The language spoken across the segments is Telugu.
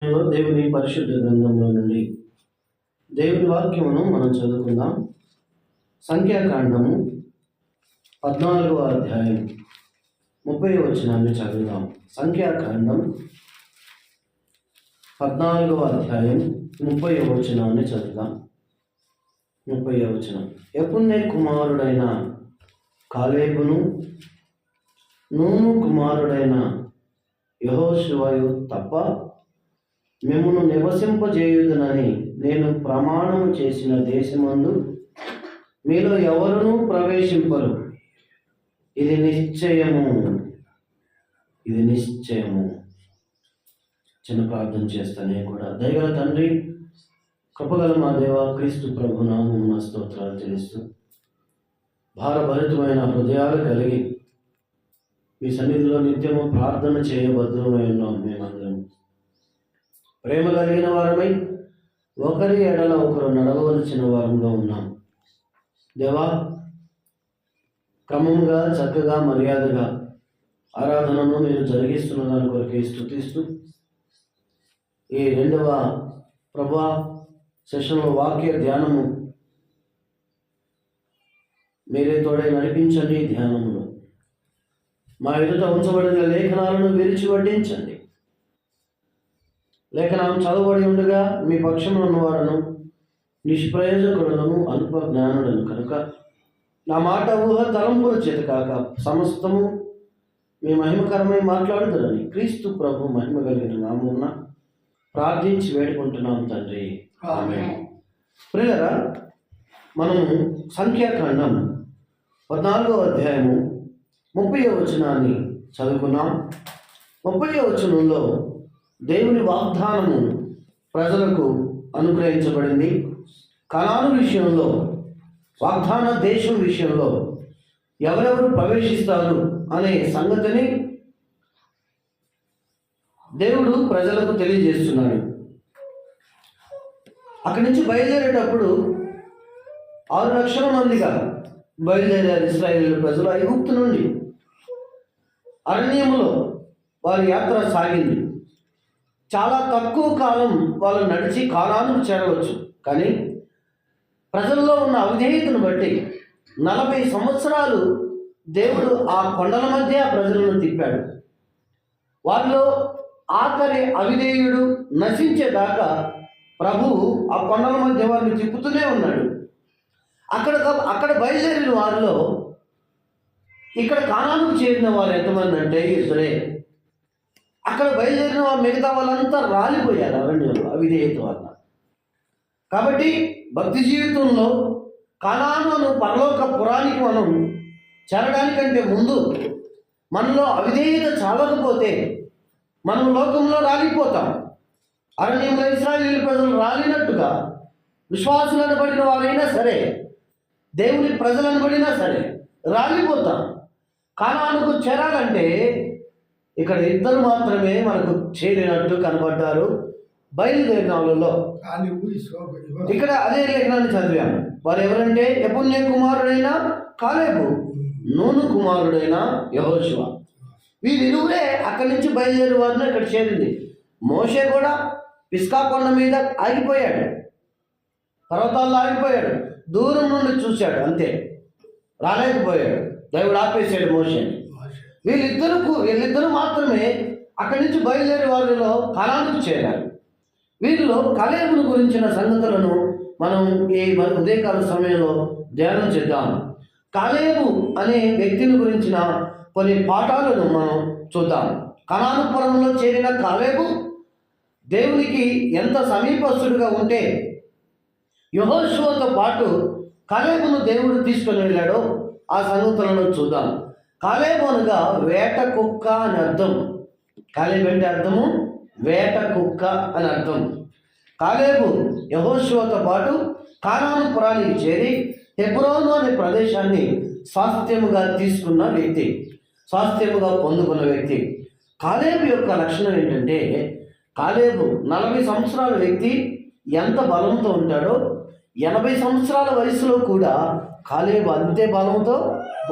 దేవుని పరిశుద్ధ గ్రంథంలో నుండి దేవుని వాక్యమును మనం చదువుకుందాం. సంఖ్యాకాండము 14వ అధ్యాయం 30వ వచనాన్ని చదువుదాం. సంఖ్యాకాండం 14వ అధ్యాయం 30వ వచనాన్ని చదువుదాం. 30వ వచనం. యెఫున్నె కుమారుడైన కాలేబును నూను కుమారుడైన యెహోషువయు తప్ప మిమ్మును నివసింపజేయుదునని నేను ప్రమాణము చేసిన దేశమందు మీలో ఎవరునూ ప్రవేశింపరు. ఇది నిశ్చయము, ఇది నిశ్చయము. చిన్న ప్రార్థన చేస్తానే కూడా. దయగల తండ్రి, కృపగల మా దేవ, క్రీస్తు ప్రభు నామమున స్తోత్రాలు చెల్లిస్తూ భారభరితమైన హృదయాలు కలిగి మీ సన్నిధిలో నిత్యము ప్రార్థన చేయబద్ధమై ఉన్నాం. మేమందరం ప్రేమ కలిగిన వారమై ఒకరి ఎడల ఒకరు నడవలసిన వారంగా ఉన్నాం. దేవా, క్రమంగా చక్కగా మర్యాదగా ఆరాధనను మీరు జరిగిస్తున్న దాని కొరకే స్తుతిస్తూ ఈ 2వ ప్రభా సెషన్లో వాక్య ధ్యానము మీరే తోడై నడిపించండి. ధ్యానములో మా ఎదుట ఉంచబడిన లేఖనాలను విరిచి వడ్డించండి. లేఖనం చదవబడి ఉండగా మీ పక్షంలో ఉన్నవారును నిష్ప్రయోజకులను అల్ప జ్ఞానులను కనుక నా మాట ఊహ తలంపుల చేత కాక సమస్తము మీ మహిమకరమై మాట్లాడుతారని క్రీస్తు ప్రభు మహిమ కలిగిన నామమున ప్రార్థించి వేడుకుంటున్నాం తండ్రి, ఆమేన్. ప్రియులారా, మనము సంఖ్యాకాండం 14వ అధ్యాయము 30వ వచనాన్ని చదువుకున్నాం. 30వ వచనంలో దేవుని వాగ్దానము ప్రజలకు అనుగ్రహించబడింది. కనాను విషయంలో, వాగ్దాన దేశం విషయంలో ఎవరెవరు ప్రవేశిస్తారు అనే సంగతిని దేవుడు ప్రజలకు తెలియజేస్తున్నాడు. అక్కడి నుంచి బయలుదేరేటప్పుడు 6 లక్షల మందిగా బయలుదేరారు ఇశ్రాయేలు ప్రజలు. ఐగుప్తు నుండి అరణ్యములో వారి యాత్ర సాగింది. చాలా తక్కువ కాలం వాళ్ళు నడిచి కానానుకు చేరవచ్చు. కానీ ప్రజల్లో ఉన్న అవిధేయతను బట్టి 40 సంవత్సరాలు దేవుడు ఆ కొండల మధ్య ప్రజలను తిప్పాడు. వారిలో ఆఖరి అవిధేయుడు నశించేదాకా ప్రభువు ఆ కొండల మధ్య వారిని తిప్పుతూనే ఉన్నాడు. అక్కడ బయలుదేరిన వారిలో ఇక్కడ కానానుకు చేరిన వారు ఎంతమంది అంటే 2. అక్కడ బయలుదేరిన మిగతా వాళ్ళంతా రాలిపోయారు అరణ్యంలో అవిధేయత వల్ల. కాబట్టి భక్తి జీవితంలో కానాను పరలోక పురానికి మనం చేరడానికంటే ముందు మనలో అవిధేయత చాలకపోతే మనం లోకంలో రాలిపోతాం. అరణ్యంలో ఇశ్రాయేలు ప్రజలు రాలినట్టుగా విశ్వాసులు అనబడిన వారైనా సరే, దేవుని ప్రజలు అనబడినా సరే రాలిపోతాం. కానానుకు చేరాలంటే ఇక్కడ 2 మాత్రమే మనకు చేరినట్టు కనబడ్డారు బయలుదేరిన వాళ్ళలో. ఇక్కడ అదే లేఖనాన్ని చదివాము. వారు ఎవరంటే యెఫున్నె కుమారుడైన కాలేబు, నూను కుమారుడైన యెహోషువ. వీరిరువురే అక్కడి నుంచి బయలుదేరి వారిని ఇక్కడ చేరింది. మోషే కూడా పిస్కా కొండ మీద ఆగిపోయాడు, పర్వతాల్లో ఆగిపోయాడు, దూరం నుండి చూశాడు, అంతే, రాలేకపోయాడు. దేవుడు ఆపేశాడు మోషేని. వీళ్ళిద్దరూ మాత్రమే అక్కడి నుంచి బయలుదేరి వారిలో కానానుకు చేరారు. వీరిలో కాలేబును గురించిన సంగతులను మనం ఈ ఉదయకాల సమయంలో ధ్యానం చేద్దాం. కాలేబు అనే వ్యక్తిని గురించిన కొన్ని పాఠాలను మనం చూద్దాం. కనాను పురంలో చేరిన కాలేబు దేవునికి ఎంత సమీపస్తుడిగా ఉంటే యెహోషువతో పాటు కాలేబును దేవుడు తీసుకొని వెళ్ళాడో ఆ సంగతులను చూద్దాం. కాలేబు అనగా వేట కుక్క అని అర్థం. కాలేబు అంటే అర్థము వేట కుక్క అని అర్థం. కాలేబు యెహోషువతో పాటు కానాను పురానికి చేరి హెబ్రోను అనే ప్రదేశాన్ని స్వాస్థ్యముగా తీసుకున్న వ్యక్తి, స్వాస్థ్యముగా పొందుకున్న వ్యక్తి. కాలేబు యొక్క లక్షణం ఏంటంటే, కాలేబు 40 సంవత్సరాల వ్యక్తి ఎంత బలంతో ఉంటాడో 80 సంవత్సరాల వయసులో కూడా కాలేబు అంతే బలంతో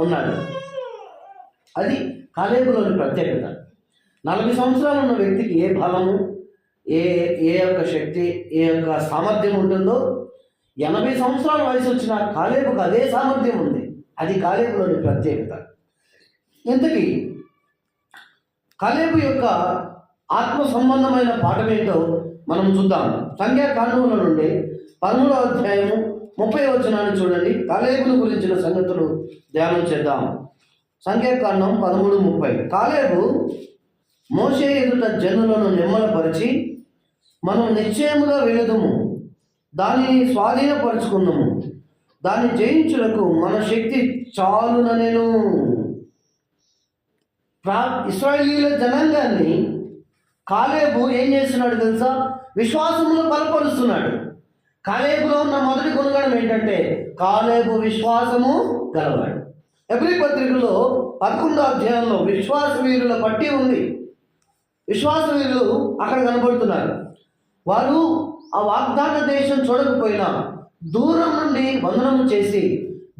ఉన్నాడు. అది కాలేబులోని ప్రత్యేకత. 40 సంవత్సరాలు ఉన్న వ్యక్తికి ఏ బలము ఏ ఏ యొక్క శక్తి, ఏ యొక్క సామర్థ్యం ఉంటుందో 80 సంవత్సరాల వయసు వచ్చిన కాలేబుకు అదే సామర్థ్యం ఉంది. అది కాలేబులోని ప్రత్యేకత. ఇంతకీ కాలేబు యొక్క ఆత్మ సంబంధమైన పాఠం ఏంటో మనం చూద్దాం. సంఖ్యాకాండముల నుండి 13వ అధ్యాయము 30వ వచనాన్ని చూడండి. కాలేబును గురించిన సంగతులు ధ్యానం చేద్దాం. సంఖ్యాకాండం 13:30. కాలేబు మోషే ఎదుట జనులను నిమ్మలపరిచి, మనం నిశ్చయముగా వెళుదుము, దానిని స్వాధీనపరుచుకుందాము, దాన్ని జయించుటకు మన శక్తి చాలుననెను. ఇశ్రాయేలీయుల జనాంగాన్ని కాలేబు ఏం చేస్తున్నాడు తెలుసా? విశ్వాసములో బలపరుస్తున్నాడు. కాలేబులో ఉన్న మొదటి గుణగణం ఏంటంటే కాలేబు విశ్వాసము గలవాడు. హెబ్రీ పత్రికలో 11వ అధ్యాయంలో విశ్వాస వీరుల పట్టి ఉంది. విశ్వాస వీరులు అక్కడ కనబడుతున్నారు. వారు ఆ వాగ్దాన దేశం చూడకపోయినా దూరం నుండి వందనము చేసి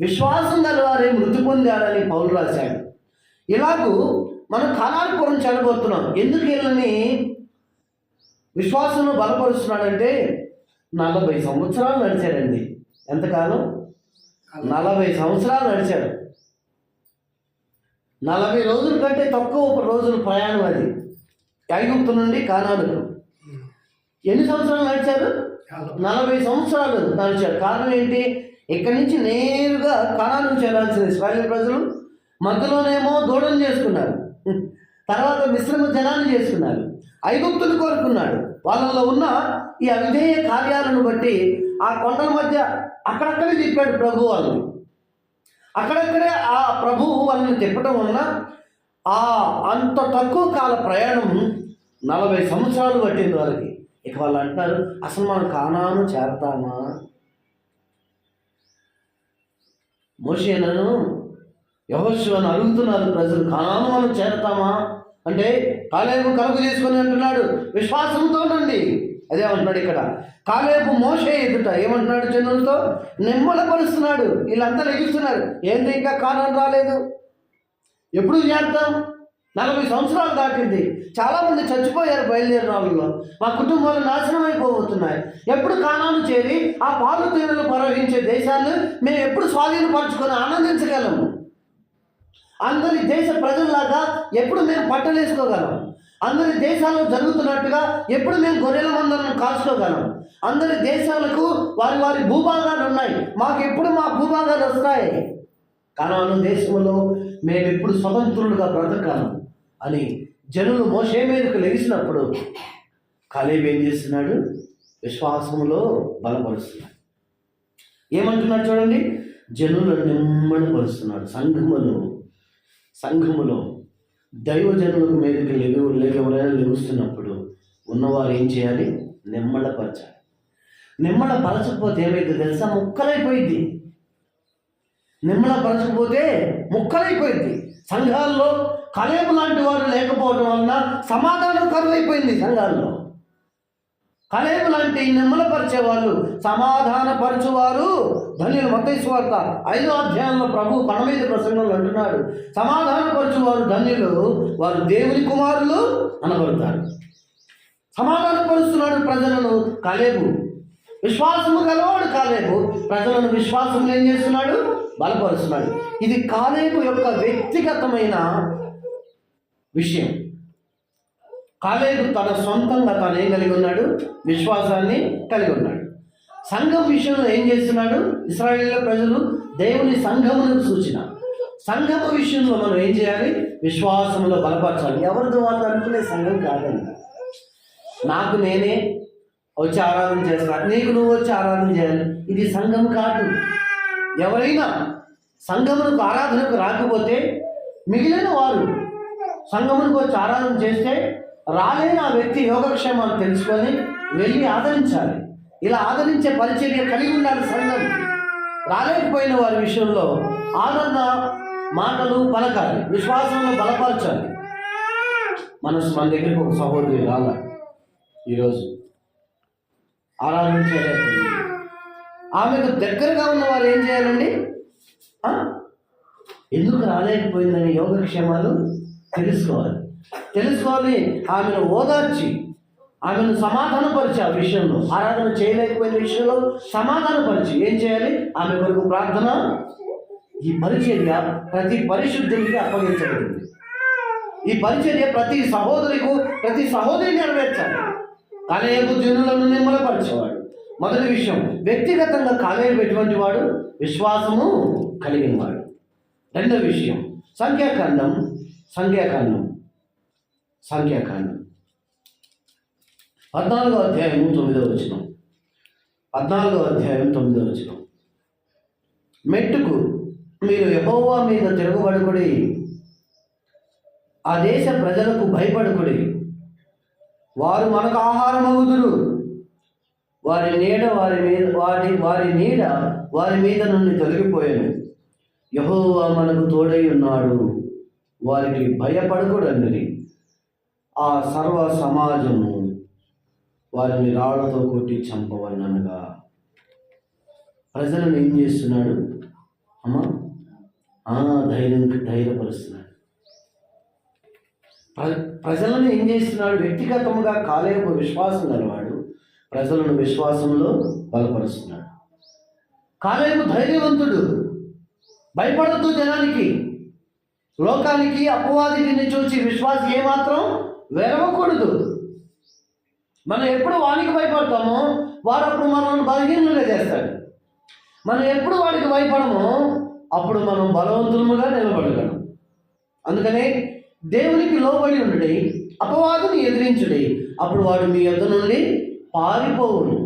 విశ్వాసం గలవారే మృతి పొందారని పౌలు రాశాడు. ఇలాగూ మనం కానాపురం చెడబోతున్నాం. ఎందుకు వీళ్ళని విశ్వాసంలో బలపరుస్తున్నాడంటే 40 సంవత్సరాలు నడిచాడండి. ఎంతకాలం? 40 సంవత్సరాలు నడిచాడు. 40 రోజుల కంటే తక్కువ రోజుల ప్రయాణం అది ఐగుప్తు నుండి కానానుకు. ఎన్ని సంవత్సరాలు నడిచారు? 40 సంవత్సరాలు నడిచాడు. కారణం ఏంటి? ఇక్కడి నుంచి నేరుగా కానానుకు చేరాల్సిన ఇశ్రాయేలు ప్రజలు మధ్యలోనేమో దూడం చేసుకున్నారు, తర్వాత మిశ్రమ జనాన్ని చేసుకున్నారు, ఐగుప్తులు కోరుకున్నాడు. వాళ్ళలో ఉన్న ఈ అవిధేయ కార్యాలను బట్టి ఆ కొండల మధ్య అక్కడక్కడే తిప్పాడు ప్రభు వాళ్ళని. అక్కడక్కడే ఆ ప్రభువు వాళ్ళని తిప్పటం వలన అంత తక్కువ కాల ప్రయాణం 40 సంవత్సరాలు పట్టింది వాళ్ళకి. ఇక వాళ్ళు అంటున్నారు, అసలు మనం కానాను చేరతామా? మోషేను యెహోషువను అడుగుతున్నారు ప్రజలు, కానాను మనం చేరతామా అంటే కాలేబు కలుగు చేసుకొని అంటున్నాడు విశ్వాసంతో నుండి. అదే అంటున్నాడు ఇక్కడ. కాలేబు మోషే ఎదుట ఏమంటున్నాడు? జనులతో నిమ్మలపరుస్తున్నాడు. వీళ్ళంతా లెగిస్తున్నారు, ఏంటి ఇంకా కానాను రాలేదు, ఎప్పుడు చేరుతాం? 40 సంవత్సరాలు దాటింది. చాలామంది చచ్చిపోయారు బయలుదేరిన వాళ్ళలో. మా కుటుంబాలు నాశనం అయిపోతున్నాయి. ఎప్పుడు కానాను చేరి ఆ పాలు తేనెలు ప్రవహించే దేశాన్ని మేము ఎప్పుడు స్వాధీనపరచుకొని ఆనందించగలము? అందరి దేశ ప్రజల్లాగా ఎప్పుడు మేము పట్టలేసుకోగలం? అందరి దేశాల్లో జరుగుతున్నట్టుగా ఎప్పుడు మేము గొర్రెల మందలను కాల్చుకోగలం? అందరి దేశాలకు వారి వారి భూభాగాలు ఉన్నాయి, మాకు ఎప్పుడు మా భూభాగాలు వస్తాయి? కానాను దేశంలో మేము ఎప్పుడు స్వతంత్రులుగా బ్రతకాలం అని జనులు మోషే మీదకు లెగిసినప్పుడు కాలేబు ఏం చేస్తున్నాడు? విశ్వాసములో బలపరుస్తున్నాడు. ఏమంటున్నాడు చూడండి, జనులను నిమ్మడపరుస్తున్నాడు. సంఘములో దైవజనులకు మీదకి ఎవరైనా లెగుస్తున్నప్పుడు ఉన్నవారు ఏం చేయాలి? నిమ్మడపరచాలి. నిమ్మడపరచకపోతే ఏమైతే తెలుసా? ముక్కలైపోయింది. నిమ్మడపరచకపోతే ముక్కలైపోయింది. సంఘాల్లో కాలేబు లాంటి వారు లేకపోవడం వలన సమాధానం కరువైపోయింది సంఘాల్లో. కాలేబు లాంటి నిమ్మలపరిచే వాళ్ళు, సమాధానపరచువారు ధన్యులు. మత్తయి సువార్త 5వ అధ్యాయంలో ప్రభు కొండ మీద ప్రసంగంలో అంటున్నాడు, సమాధానపరచువారు ధన్యులు, వారు దేవుని కుమారులు అనబడతారు. సమాధానపరుస్తున్నాడు ప్రజలను కాలేబు. విశ్వాసము గలవాడు కాలేబు ప్రజలను విశ్వాసంలో ఏం చేస్తున్నాడు? బలపరుస్తున్నాడు. ఇది కాలేబు యొక్క వ్యక్తిగతమైన విషయం. కాలేబు తన సొంతంగా తాను ఏం కలిగి ఉన్నాడు? విశ్వాసాన్ని కలిగి ఉన్నాడు. సంఘం విషయంలో ఏం చేస్తున్నాడు? ఇశ్రాయేలు ప్రజలు దేవుని సంఘములకు సూచన. సంఘము విషయంలో మనం ఏం చేయాలి? విశ్వాసంలో బలపరచాలి. ఎవరితో వాళ్ళు అనుకునే సంఘం కాదండి. నాకు నేనే వచ్చి ఆరాధన చేస్తాను, నీకు నువ్వు వచ్చి ఆరాధన చేయాలి, ఇది సంఘం కాదు. ఎవరైనా సంఘములకు ఆరాధనకు రాకపోతే మిగిలిన వారు సంఘములకు వచ్చి ఆరాధన చేస్తే రాలేని ఆ వ్యక్తి యోగక్షేమాలు తెలుసుకొని వెళ్ళి ఆదరించాలి. ఇలా ఆదరించే పరిచర్య కలిగి ఉండాలి సంఘం. రాలేకపోయిన వారి విషయంలో ఆదరణ మాటలు పలకాలి, విశ్వాసంలో బలపరచాలి. మన దగ్గరికి ఒక సహోదరి రాలా, ఈరోజు ఆరాధన చేయలేకపోయింది. ఆమెకు దగ్గరగా ఉన్న వారు ఏం చేయాలండి? ఎందుకు రాలేకపోయిందని యోగక్షేమాలు తెలుసుకోవాలి. ఆమెను ఓదార్చి ఆమెను సమాధానపరిచి, ఆ విషయంలో ఆరాధన చేయలేకపోయిన విషయంలో సమాధానపరిచి ఏం చేయాలి? ఆమె కొరకు ప్రార్థన. ఈ పరిచర్య ప్రతి పరిశుద్ధునికి అప్పగించబడింది. ఈ పరిచర్య ప్రతి సహోదరి నెరవేర్చాలి. కాలేబు జనులను నిమ్మలపరిచేవాడు. మొదటి విషయం, వ్యక్తిగతంగా కాలేబు ఎటువంటి వాడు? విశ్వాసము కలిగిన వాడు. రెండవ విషయం, సంఖ్యాకాండం 14వ అధ్యాయం 9వ వచనం. 14వ అధ్యాయం 9వ వచనం. మెట్టుకు మీరు యెహోవా మీద తిరగబడుకుడి, ఆ దేశ ప్రజలకు భయపడుకుడి. వారు మనకు ఆహారమగుదురు, వారి నీడ వారి మీద నుండి తొలగిపోయాను. యెహోవా మనకు తోడై ఉన్నాడు, వారికి భయపడకూడని ఆ సర్వ సమాజము వారిని రాళ్లతో కొట్టి చంపవలనగా. ప్రజలను ఏం చేస్తున్నాడు? ధైర్యపరుస్తున్నాడు. ప్రజలను ఏం చేస్తున్నాడు? వ్యక్తిగతంగా కాలేబు విశ్వాసం గలవాడు, ప్రజలను విశ్వాసంలో బలపరుస్తున్నాడు. కాలేబు ధైర్యవంతుడు, భయపడద్దు జనానికి, లోకానికి, అపవాదిని చూసి విశ్వాసి ఏమాత్రం వెరవకూడదు. మనం ఎప్పుడు వానికి భయపడతామో వాడు అప్పుడు మనల్ని బలహీనంగా చేస్తాడు. మనం ఎప్పుడు వాడికి భయపడమో అప్పుడు మనం బలవంతులుగా నిలబడగలం. అందుకనే దేవునికి లోబడి ఉండుడి, అపవాదిని ఎదిరించుడి, అప్పుడు వాడు మీ యొద్ద నుండి పారిపోవును.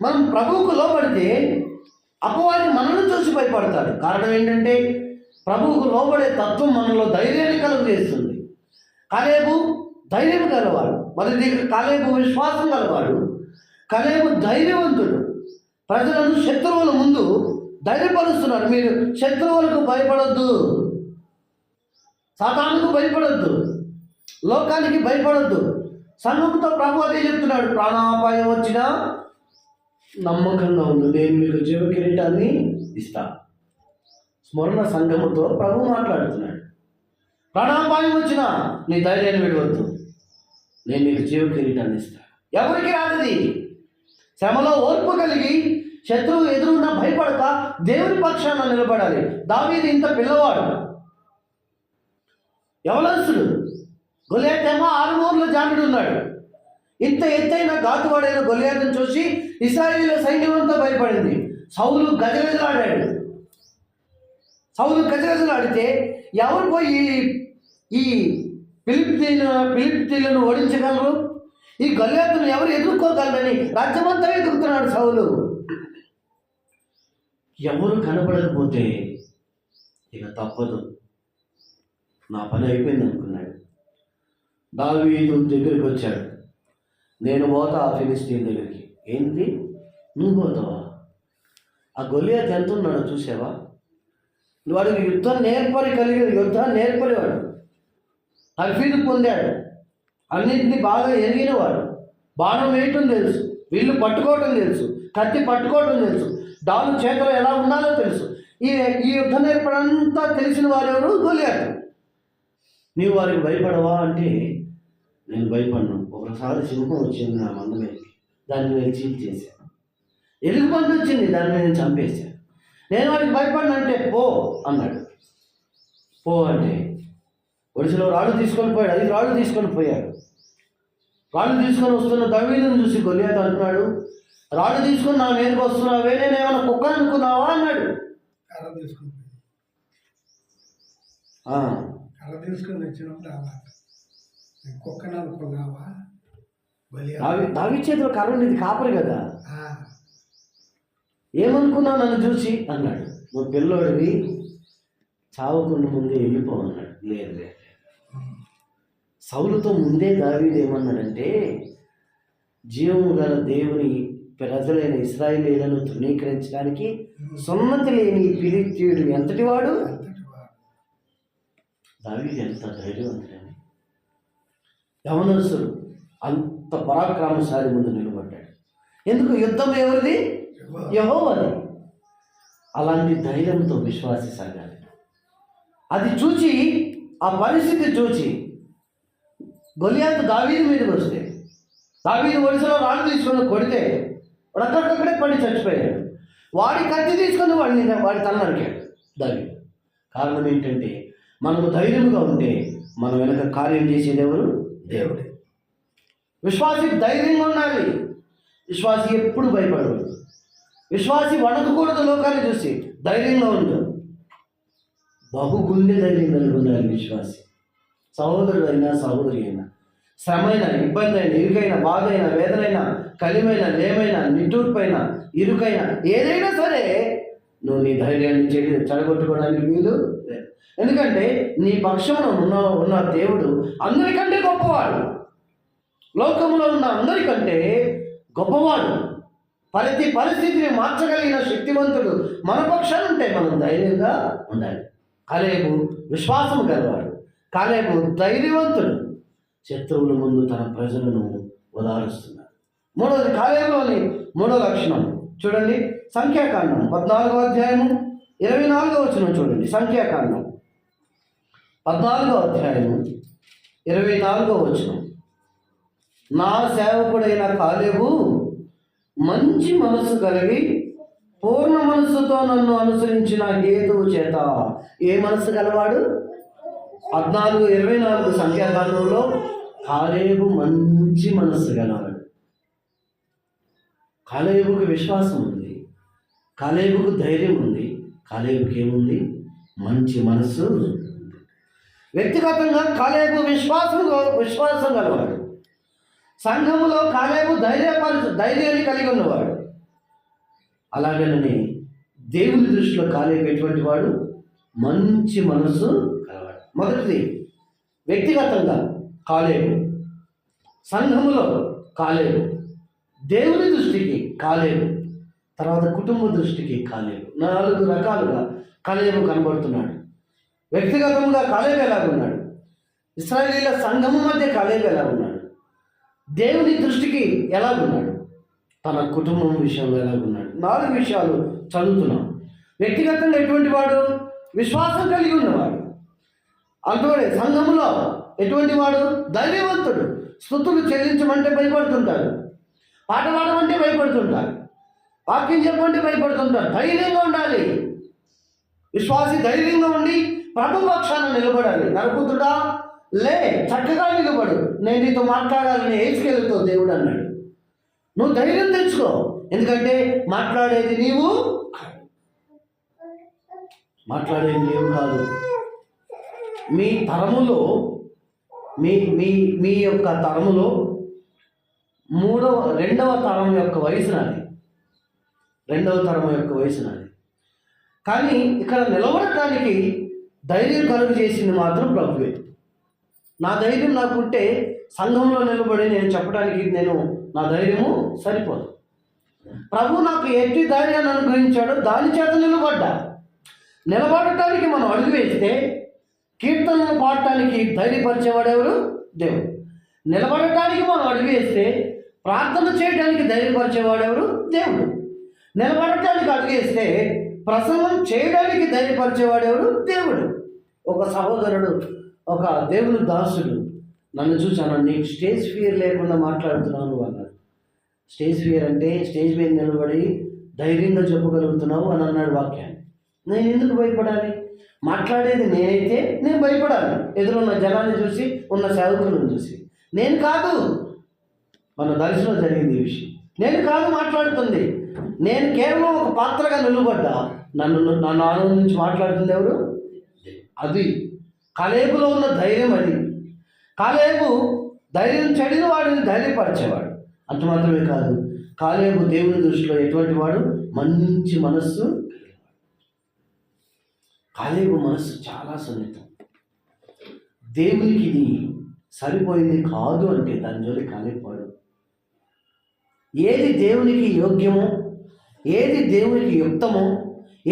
మనం ప్రభువుకు లోబడితే అపవాది మనల్ని చూసి భయపడతాడు. కారణం ఏంటంటే ప్రభువుకు లోబడే తత్వం మనలో ధైర్యాన్ని కలుగజేస్తుంది. కాలేబు ధైర్యం గలవాడు. మొదటి కాలేబు విశ్వాసం గలవాడు. కాలేబు ధైర్యవంతుడు. ప్రజలను శత్రువుల ముందు ధైర్యపరుస్తున్నాడు. మీరు శత్రువులకు భయపడొద్దు, సాతానుకు భయపడొద్దు, లోకానికి భయపడొద్దు. సంఘంతో ప్రభు అదే చెప్తున్నాడు, ప్రాణాపాయం వచ్చినా నమ్మకంగా ఉండు, నేను మీకు జీవ కిరీటాన్ని ఇస్తా. స్మరణ సంఘముతో ప్రభు మాట్లాడుతున్నాడు. ప్రాణాపాయం వచ్చినా నీ ధైర్యాన్ని విడవద్దు, నేను నీకు జీవ కిరీటాన్ని ఇస్తా. ఎవరికి రాదది. శ్రమలో ఓర్పు కలిగి శత్రువు ఎదురున్నా భయపడతా దేవుని పక్షాన నిలబడాలి. దావీదు ఇంత పిల్లవాడు, యవనస్తుడు. గొలియాత్ ఏమో 6 మూరల జానుడు ఉన్నాడు. ఇంత ఎత్తైన ఘాతువాడైన గొలియాతును చూసి ఇశ్రాయేలు సైన్యం అంతా భయపడింది. సౌలు గజగజలాడితే ఎవరు పోయి ఈ ఫిలిష్తీయులను ఓడించగలరు? ఈ గొలియాతును ఎవరు ఎదుర్కోగలరని రాజ్యమంతా ఎదుర్కొన్నాడు సౌలు. ఎవరు కనపడకపోతే ఇక తప్పదు, నా పని అయిపోయింది అనుకున్నాడు. దావీదు దగ్గరికి వచ్చాడు. నేను పోతా ఆ ఫిలిష్తీయుని దగ్గరికి. ఏంటి, నువ్వు పోతావా? ఆ గొలియాత్ ఎంత ఉన్నాడో చూసావా? వాడికి యుద్ధాన్ని నేర్పరివాడు. తర్ఫీదు పొందాడు, అన్నింటినీ బాగా ఎరిగినవాడు. బాణం వేయటం తెలుసు, విల్లు పట్టుకోవటం తెలుసు, కత్తి పట్టుకోవటం తెలుసు, డాలు చేతులు ఎలా ఉండాలో తెలుసు. ఈ యుద్ధ నేర్పడంతా తెలిసిన వారెవరు? గొలియాతు. నీవు వారికి భయపడవా అంటే నేను భయపడను. ఒకసారి సింహం వచ్చింది నా మంద మీదకి, దాన్ని నేను చీల్ చేశాను. ఎలుగుబంటి వచ్చింది, దాన్ని నేను చంపేశాను. నేను వాడికి భయపడను అంటే పో అన్నాడు. పో అంటే ఒడిశలో రాళ్ళు తీసుకొని పోయాడు. 5 రాళ్ళు తీసుకొని పోయాడు. రాళ్ళు తీసుకొని వస్తున్న దావీదును చూసి గొలియాతు అంటున్నాడు, రాళ్ళు తీసుకొని నా మీదకి వస్తున్నావే, నేను ఏమైనా కుక్కను అనుకున్నావా అన్నాడు. కర్ర తీసుకొని వచ్చినప్పుడు కుక్కను అనుకున్నావా? దావీ చేతిలో కర్ర ఉండేది, కాపరి కదా. ఏమనుకున్నావు నన్ను చూసి అన్నాడు. నువ్వు పిల్లోడివి, చావకుండా ముందే వెళ్ళిపో అన్నాడు. లేదు, సౌలుతో ముందే దావీదు ఏమన్నాడంటే, జీవము గల దేవుని ప్రజలైన ఇశ్రాయేలీయులను తృణీకరించడానికి సున్నతి లేని ఫిలిష్తీయుడు ఎంతటి వాడు? దావీదు ఎంత ధైర్యవంతుడని. యవనస్తుడు అంత పరాక్రమశాలి ముందు నిలబడ్డాడు. ఎందుకు? యుద్ధం ఎవరిది? యెహోవాది. అలాంటి ధైర్యంతో విశ్వాసి సాగాలి. అది చూచి, ఆ పరిస్థితి చూచి గొలియాతు దావీదు మీదకి వస్తే దావీదు ఒడిసెలో రాళ్ళు తీసుకొని కొడితే వాడు అక్కడికక్కడే పడి చచ్చిపోయాడు. వాడి కత్తి తీసుకొని వాడి తల నరికాడు దావీదు. కారణం ఏంటంటే మనము ధైర్యంగా ఉంటే మన వెనక కార్యం చేసేది ఎవరు? దేవుడే. విశ్వాసి ధైర్యంగా ఉండాలి. విశ్వాసి ఎప్పుడు భయపడకూడదు. విశ్వాసి వణకకూడదు. లోకాన్ని చూసి ధైర్యంగా ఉండు. బహుగుండె ధైర్యం కలిగి ఉండాలి విశ్వాసి. సహోదరుడు అయినా సహోదరి అయినా, శ్రమైన, ఇబ్బంది అయినా, ఇరుకైన, బాధ అయినా, వేదనైనా, కలిమైనా, లేమైనా, నిట్టూర్పైనా, ఇరుకైనా, ఏదైనా సరే నువ్వు నీ ధైర్యాన్ని చెడగొట్టుకోవడానికి వీలు లేదు. ఎందుకంటే నీ పక్షంలో ఉన్న దేవుడు అందరికంటే గొప్పవాడు. లోకంలో ఉన్న అందరికంటే గొప్పవాడు. ప్రతి పరిస్థితిని మార్చగలిగిన శక్తివంతుడు మన పక్షాన ఉంటే మనం ధైర్యంగా ఉండాలి. కాలేబు విశ్వాసం గలవాడు. కాలేబు ధైర్యవంతుడు. శత్రువుల ముందు తన ప్రజలను ఓదారుస్తున్నాడు. మూడవది, కాలేబులోని మూడో లక్షణం చూడండి. సంఖ్యాకాండం 14వ అధ్యాయము 24వ వచనం చూడండి. సంఖ్యాకాండం 14వ అధ్యాయము 24వ వచనం. నా సేవకుడైన కాలేబు మంచి మనస్సు కలిగి పూర్ణ మనస్సుతో నన్ను అనుసరించిన హేతువు చేత. ఏ మనస్సు గలవాడు? 14:24 సంఖ్యాకాండంలో కాలేబు మంచి మనస్సు గలవాడు. కాలేబుకు విశ్వాసం ఉంది. కాలేబుకు ధైర్యం ఉంది. కాలేబుకి ఏముంది? మంచి మనస్సు. వ్యక్తిగతంగా కాలేబు విశ్వాసం గలవాడు. సంఘములో కాలేబు ధైర్యాన్ని కలిగి ఉన్నవాడు. అలాగనే దేవుని దృష్టిలో కాలేబు ఎటువంటి వాడు? మంచి మనస్సు కలవాడు. మొదటిది వ్యక్తిగతంగా కాలేబు, సంఘములో కాలేబు, దేవుని దృష్టికి కాలేబు, తర్వాత కుటుంబ దృష్టికి కాలేబు. 4 రకాలుగా కాలేబు కనబడుతున్నాడు. వ్యక్తిగతంగా కాలేబు ఎలాగున్నాడు? ఇశ్రాయేలీయుల సంఘము మధ్య కాలేబు ఎలాగున్నాడు? దేవుని దృష్టికి ఎలాగున్నాడు? తన కుటుంబం విషయంలో ఎలాగున్నాడు? 4 విషయాలు చదువుతున్నాం. వ్యక్తిగతంగా ఎటువంటి వాడు? విశ్వాసం కలిగి ఉన్నవాడు. అందువల్ల సంఘములో ఎటువంటి వాడు? ధైర్యవంతుడు. స్తుతులు చెల్లించమంటే భయపడుతుంటారు. పాట పాడమంటే భయపడుతుంటారు. వాక్యం చెప్పమంటే భయపడుతుంటారు. ధైర్యంగా ఉండాలి. విశ్వాసి ధైర్యంగా ఉండి ప్రభు పక్షాన నిలబడాలి. నరపుత్రుడా లే, చక్కగా నిలబడు, నేను నీతో మాట్లాడాలని ఏసుకెళ్తూ దేవుడు అన్నాడు. నువ్వు ధైర్యం తెచ్చుకో. ఎందుకంటే మాట్లాడేది నీవు కాదు. మీ తరములో మీ యొక్క తరములో రెండవ తరం యొక్క వయసు నాది. రెండవ తరం యొక్క వయసు నాది. కానీ ఇక్కడ నిలబడటానికి ధైర్యం కలుగు చేసింది మాత్రం ప్రభువే. నా ధైర్యం నాకుంటే సంఘంలో నిలబడి నేను చెప్పడానికి నా ధైర్యము సరిపోదు. ప్రభు నాకు ఎట్టి ధైర్యాన్ని అనుగ్రహించాడో దాని చేత నిలబడటానికి మనం అడుగు వేస్తే, కీర్తనలు పాడటానికి ధైర్యపరిచేవాడెవరు? దేవుడు. నిలబడటానికి మనం అడుగు వేస్తే ప్రార్థన చేయడానికి ధైర్యపరిచేవాడెవరు? దేవుడు. నిలబడటానికి అడుగు వేస్తే ప్రసంగం చేయడానికి ధైర్యపరిచేవాడెవరు? దేవుడు. ఒక సహోదరుడు, ఒక దేవుని దాసుడు నన్ను చూశాను, నీకు స్టేజ్ ఫియర్ లేకుండా మాట్లాడుతున్నాను అన్నాడు. స్టేజ్ ఫియర్ అంటే స్టేజ్ మీద నిలబడి ధైర్యంగా చెప్పగలుగుతున్నావు అని అన్నాడు వాక్యాన్ని. నేను ఎందుకు భయపడాలి? మాట్లాడేది నేనైతే నేను భయపడాలి. ఎదురున్న జనాన్ని చూసి, ఉన్న సేవకులను చూసి. నేను కాదు, మన దర్శనం జరిగింది ఈ విషయం. నేను కాదు మాట్లాడుతుంది. నేను కేవలం ఒక పాత్రగా నిలబడ్డా. నన్ను ఆనందం నుంచి మాట్లాడుతుంది ఎవరు? అది కాలేబులో ఉన్న ధైర్యం. అది కాలేబు ధైర్యం చెడిన వాడిని ధైర్యపరిచేవాడు. అంత మాత్రమే కాదు, కాలేబు దేవుని దృష్టిలో ఎటువంటి వాడు? మంచి మనస్సు. కాలేబు మనస్సు చాలా సున్నితం. దేవునికి ఇది సరిపోయింది కాదు అంటే దాని జోలికి కాలేపోయాడు. ఏది దేవునికి యోగ్యమో, ఏది దేవునికి యుక్తమో,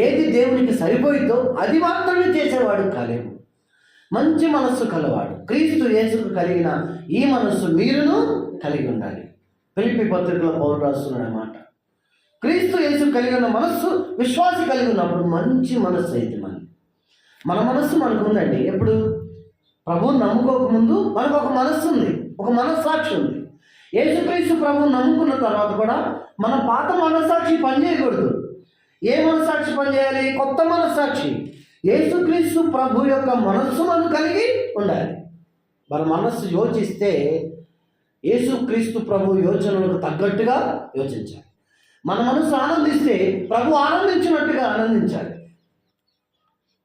ఏది దేవునికి సరిపోయిందో అది మాత్రమే చేసేవాడు కాలేబు. మంచి మనస్సు కలవాడు. క్రీస్తు యేసుకు కలిగిన ఈ మనస్సు మీరును కలిగి ఉండాలి. ఫిలిప్పీ పత్రికలో పౌలు రాస్తున్నాడు అన్నమాట. క్రీస్తు యేసు కలిగిన మనస్సు విశ్వాసి కలిగి ఉన్నప్పుడు మంచి మనస్సు అయితే మన మనస్సు మనకు ఉందండి. ఎప్పుడు ప్రభువుని నమ్ముకోకముందు మనకు ఒక మనస్సు ఉంది, ఒక మనస్సాక్షి ఉంది. యేసుక్రీస్తు ప్రభువు నమ్ముకున్న తర్వాత కూడా మన పాత మనస్సాక్షి పనిచేయకూడదు. ఏ మనస్సాక్షి పనిచేయాలి? కొత్త మనస్సాక్షి. యేసుక్రీస్తు ప్రభు యొక్క మనస్సు మనం కలిగి ఉండాలి. మన మనస్సు యోచిస్తే యేసుక్రీస్తు ప్రభు యోచనలకు తగ్గట్టుగా యోచించాలి. మన మనస్సు ఆనందిస్తే ప్రభు ఆనందించినట్టుగా ఆనందించాలి.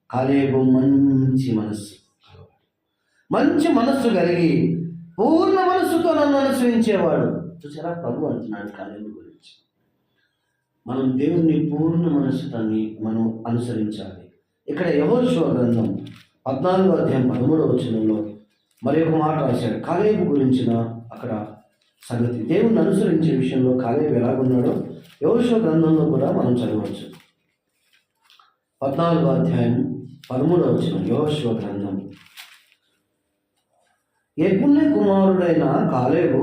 కాలేబు మంచి మనస్సు, మంచి మనస్సు కలిగి పూర్ణ మనస్సుతో నన్ను అనుసరించేవాడు. చూసారా, ప్రభు అంటున్నాడు కాలేబు గురించి. మనం దేవుణ్ణి పూర్ణ మనస్సుతో మనం అనుసరించాలి. ఇక్కడ యెహోషువ గ్రంథం 14వ అధ్యాయం 13వ వచనంలో మరి ఒక మాట రాశాడు కాలేబు గురించిన అక్కడ సంగతి. దేవుణ్ణి అనుసరించే విషయంలో కాలేబు ఎలాగున్నాడో యెహోషువ గ్రంథంలో కూడా మనం చదవచ్చు. 14వ అధ్యాయం 13వ వచనం యెహోషువ గ్రంథం. యెఫున్నె కుమారుడైన కాలేబు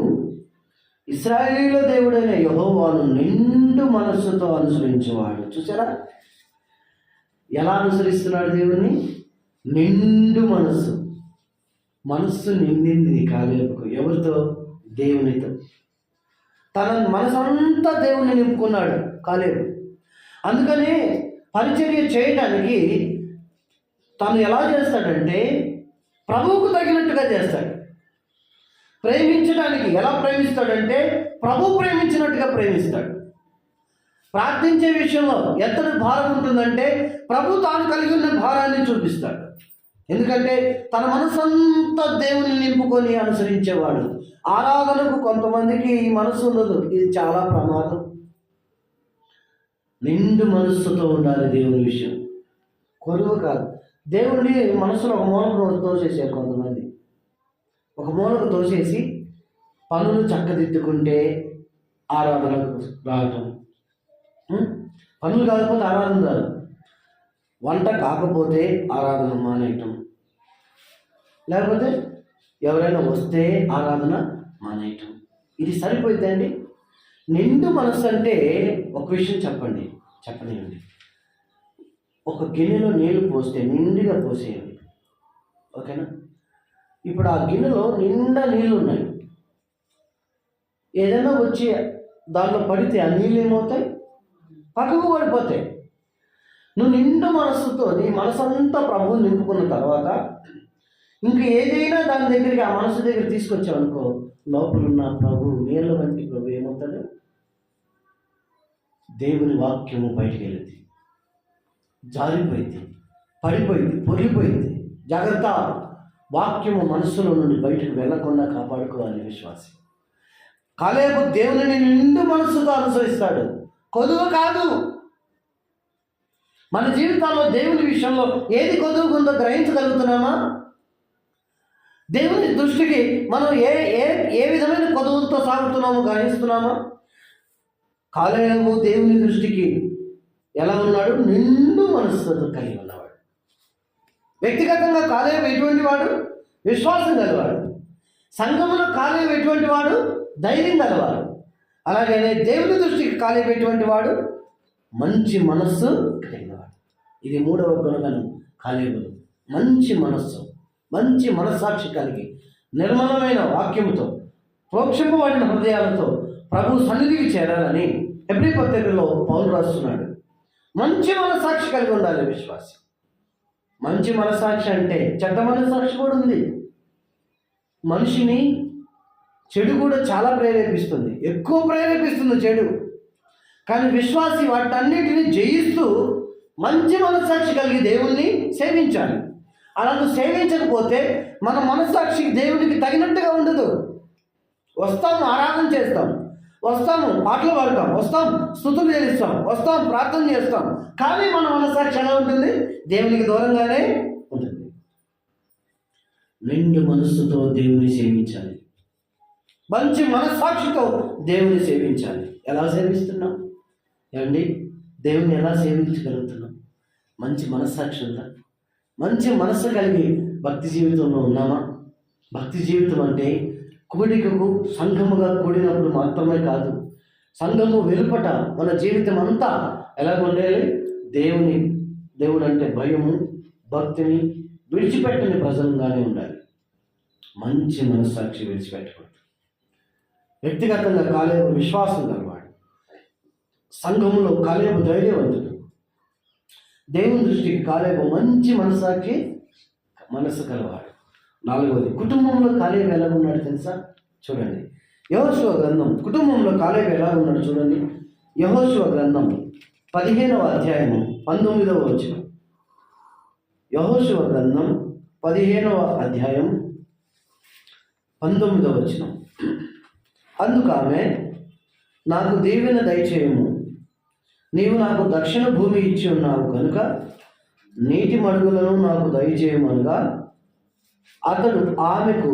ఇశ్రాయేలీయుల దేవుడైన యెహోవాను నిండు మనస్సుతో అనుసరించేవాడు. చూసారా, ఎలా అనుసరిస్తున్నాడు దేవుని? నిండు మనస్సు. మనస్సు నిండింది కాలేబుకు. ఎవరితో? దేవునితో. తన మనసంతా దేవుణ్ణి నింపుకున్నాడు కాలేబు. అందుకని పరిచర్య చేయడానికి తను ఎలా చేస్తాడంటే ప్రభువుకు తగినట్టుగా చేస్తాడు. ప్రేమించడానికి ఎలా ప్రేమిస్తాడంటే ప్రభు ప్రేమించినట్టుగా ప్రేమిస్తాడు. ప్రార్థించే విషయంలో ఎంతటి భారం ఉంటుందంటే ప్రభు తాను కలిగి ఉన్న భారాన్ని చూపిస్తాడు. ఎందుకంటే తన మనసంతా దేవుని నింపుకొని అనుసరించేవాడు. ఆరాధనకు కొంతమందికి ఈ మనసు ఉండదు. ఇది చాలా ప్రమాదం. నిండు మనస్సుతో ఉండాలి దేవుని విషయం. కొలువు కాదు. దేవుడిని మనసులో ఒక మూలకు తోసేసారు కొంతమంది. ఒక మూలకు తోసేసి పనులు చక్కదిద్దుకుంటే ఆరాధనకు రావటం. పనులు కాకపోతే ఆరాధన రాదు. వంట కాకపోతే ఆరాధన మానేయటం. లేకపోతే ఎవరైనా వస్తే ఆరాధన మానేయటం. ఇది సరిపోతుందండి. నిండు మనస్సు అంటే ఒక విషయం చెప్పండి. ఒక గిన్నెలో నీళ్లు పోస్తే నిండుగా పోసేయండి. ఓకేనా? ఇప్పుడు ఆ గిన్నెలో నిండా నీళ్ళు ఉన్నాయి. ఏదైనా వచ్చి దాంట్లో పడితే ఆ నీళ్ళు ఏమవుతాయి? పక్కకు పడిపోతాయి. నువ్వు నిండు మనస్సుతో నీ మనసంతా ప్రభువుని నింపుకున్న తర్వాత ఇంక ఏదైనా దాని దగ్గరికి ఆ మనసు దగ్గర తీసుకొచ్చావు అనుకో, లోపలున్న ప్రభు నీళ్ళ వంటి ప్రభు ఏమవుతాడు? దేవుని వాక్యము బయటికి వెళ్ళింది, జారిపోయింది, పడిపోయింది, పొరిగిపోయింది. జాగ్రత్త, వాక్యము మనస్సులో నుండి బయటకు వెళ్లకుండా కాపాడుకోవాలి విశ్వాసి. కాలేబు దేవుని నిండు మనస్సుతో అనుసరిస్తాడు, కొదువు కాదు. మన జీవితాల్లో దేవుని విషయంలో ఏది కొదువుకుందో గ్రహించగలుగుతున్నామా? దేవుని దృష్టికి మనం ఏ విధమైన కొదువులతో సాగుతున్నామో గ్రహిస్తున్నామా? కాలేబు దేవుని దృష్టికి ఎలా ఉన్నాడు? నిండు మనస్సుతో కలిగి ఉన్నవాడు. వ్యక్తిగతంగా కాలేబు ఎటువంటి వాడు? విశ్వాసం గలవాడు. సంఘములో కాలేబు ఎటువంటి వాడు? ధైర్యం గలవాడు. అలాగే దేవుని దృష్టికి కాలేబు ఎటువంటి వాడు? మంచి మనస్సు కలిగినవాడు. ఇది మూడవ గుణగణం కాలేబులో. మంచి మనస్సు, మంచి మనస్సాక్షి కలిగి నిర్మలమైన వాక్యముతో ప్రోక్షింపబడిన హృదయాలతో ప్రభు సన్నిధికి చేరాలని హెబ్రీ పత్రికలో పౌలు రాస్తున్నాడు. మంచి మనస్సాక్షి కలిగి ఉండాలి విశ్వాసి. మంచి మనస్సాక్షి అంటే చెడ్డ మనస్సాక్షి కూడా ఉంది. మనిషిని చెడు కూడా చాలా ప్రేరేపిస్తుంది, ఎక్కువ ప్రేరేపిస్తుంది చెడు. కానీ విశ్వాసి వాటన్నిటిని జయిస్తూ మంచి మనస్సాక్షి కలిగి దేవుణ్ణి సేవించాలి. అలా సేవించకపోతే మన మనస్సాక్షికి దేవునికి తగినట్టుగా ఉండదు. వస్తాము, ఆరాధన చేస్తాం, వస్తాము, పాటలు పాడతాం, వస్తాం, స్తుతులు చెల్లిస్తాం, వస్తాం, ప్రార్థన చేస్తాం. కానీ మన మనస్సాక్షి ఎలా ఉంటుంది? దేవునికి దూరంగానే ఉంటుంది. నిండు మనస్సుతో దేవుని సేవించాలి. మంచి మనస్సాక్షితో దేవుని సేవించాలి. ఎలా సేవిస్తున్నాం? ఏమండి, దేవుని ఎలా సేవించగలుగుతున్నాం? మంచి మనస్సాక్షి ఉందా? మంచి మనస్సు కలిగి భక్తి జీవితంలో ఉన్నామా? భక్తి జీవితం అంటే కూడికకు సంఘముగా కూడినప్పుడు మాత్రమే కాదు, సంఘము వెలుపట మన జీవితం అంతా ఎలా ఉండాలి? దేవుడు అంటే భయము, భక్తిని విడిచిపెట్టని ప్రజలుగానే ఉండాలి. మంచి మనస్సాక్షి విడిచిపెట్టకూడదు. వ్యక్తిగతంగా కాలేబు విశ్వాసం గలవాడు. సంఘంలో కాలేబు ధైర్యవంతుడు. దేవుని దృష్టికి కాలేబు మంచి మనసు గలవాడు. 4వది, కుటుంబంలో కాలేబు ఎలా ఉన్నాడు తెలుసా? చూడండి, యెహోషువ గ్రంథం కుటుంబంలో కాలేబు ఎలా ఉన్నాడు చూడండి. యెహోషువ గ్రంథం 15వ అధ్యాయము 19వ వచనం. యెహోషువ గ్రంథం 15వ అధ్యాయం 19వ వచనం. అందుకు ఆమె, నాకు దీవెన దయచేయము, నీవు నాకు దక్షిణ భూమి ఇచ్చి ఉన్నావు కనుక నీటి మడుగులను నాకు దయచేయమనగా అతడు ఆమెకు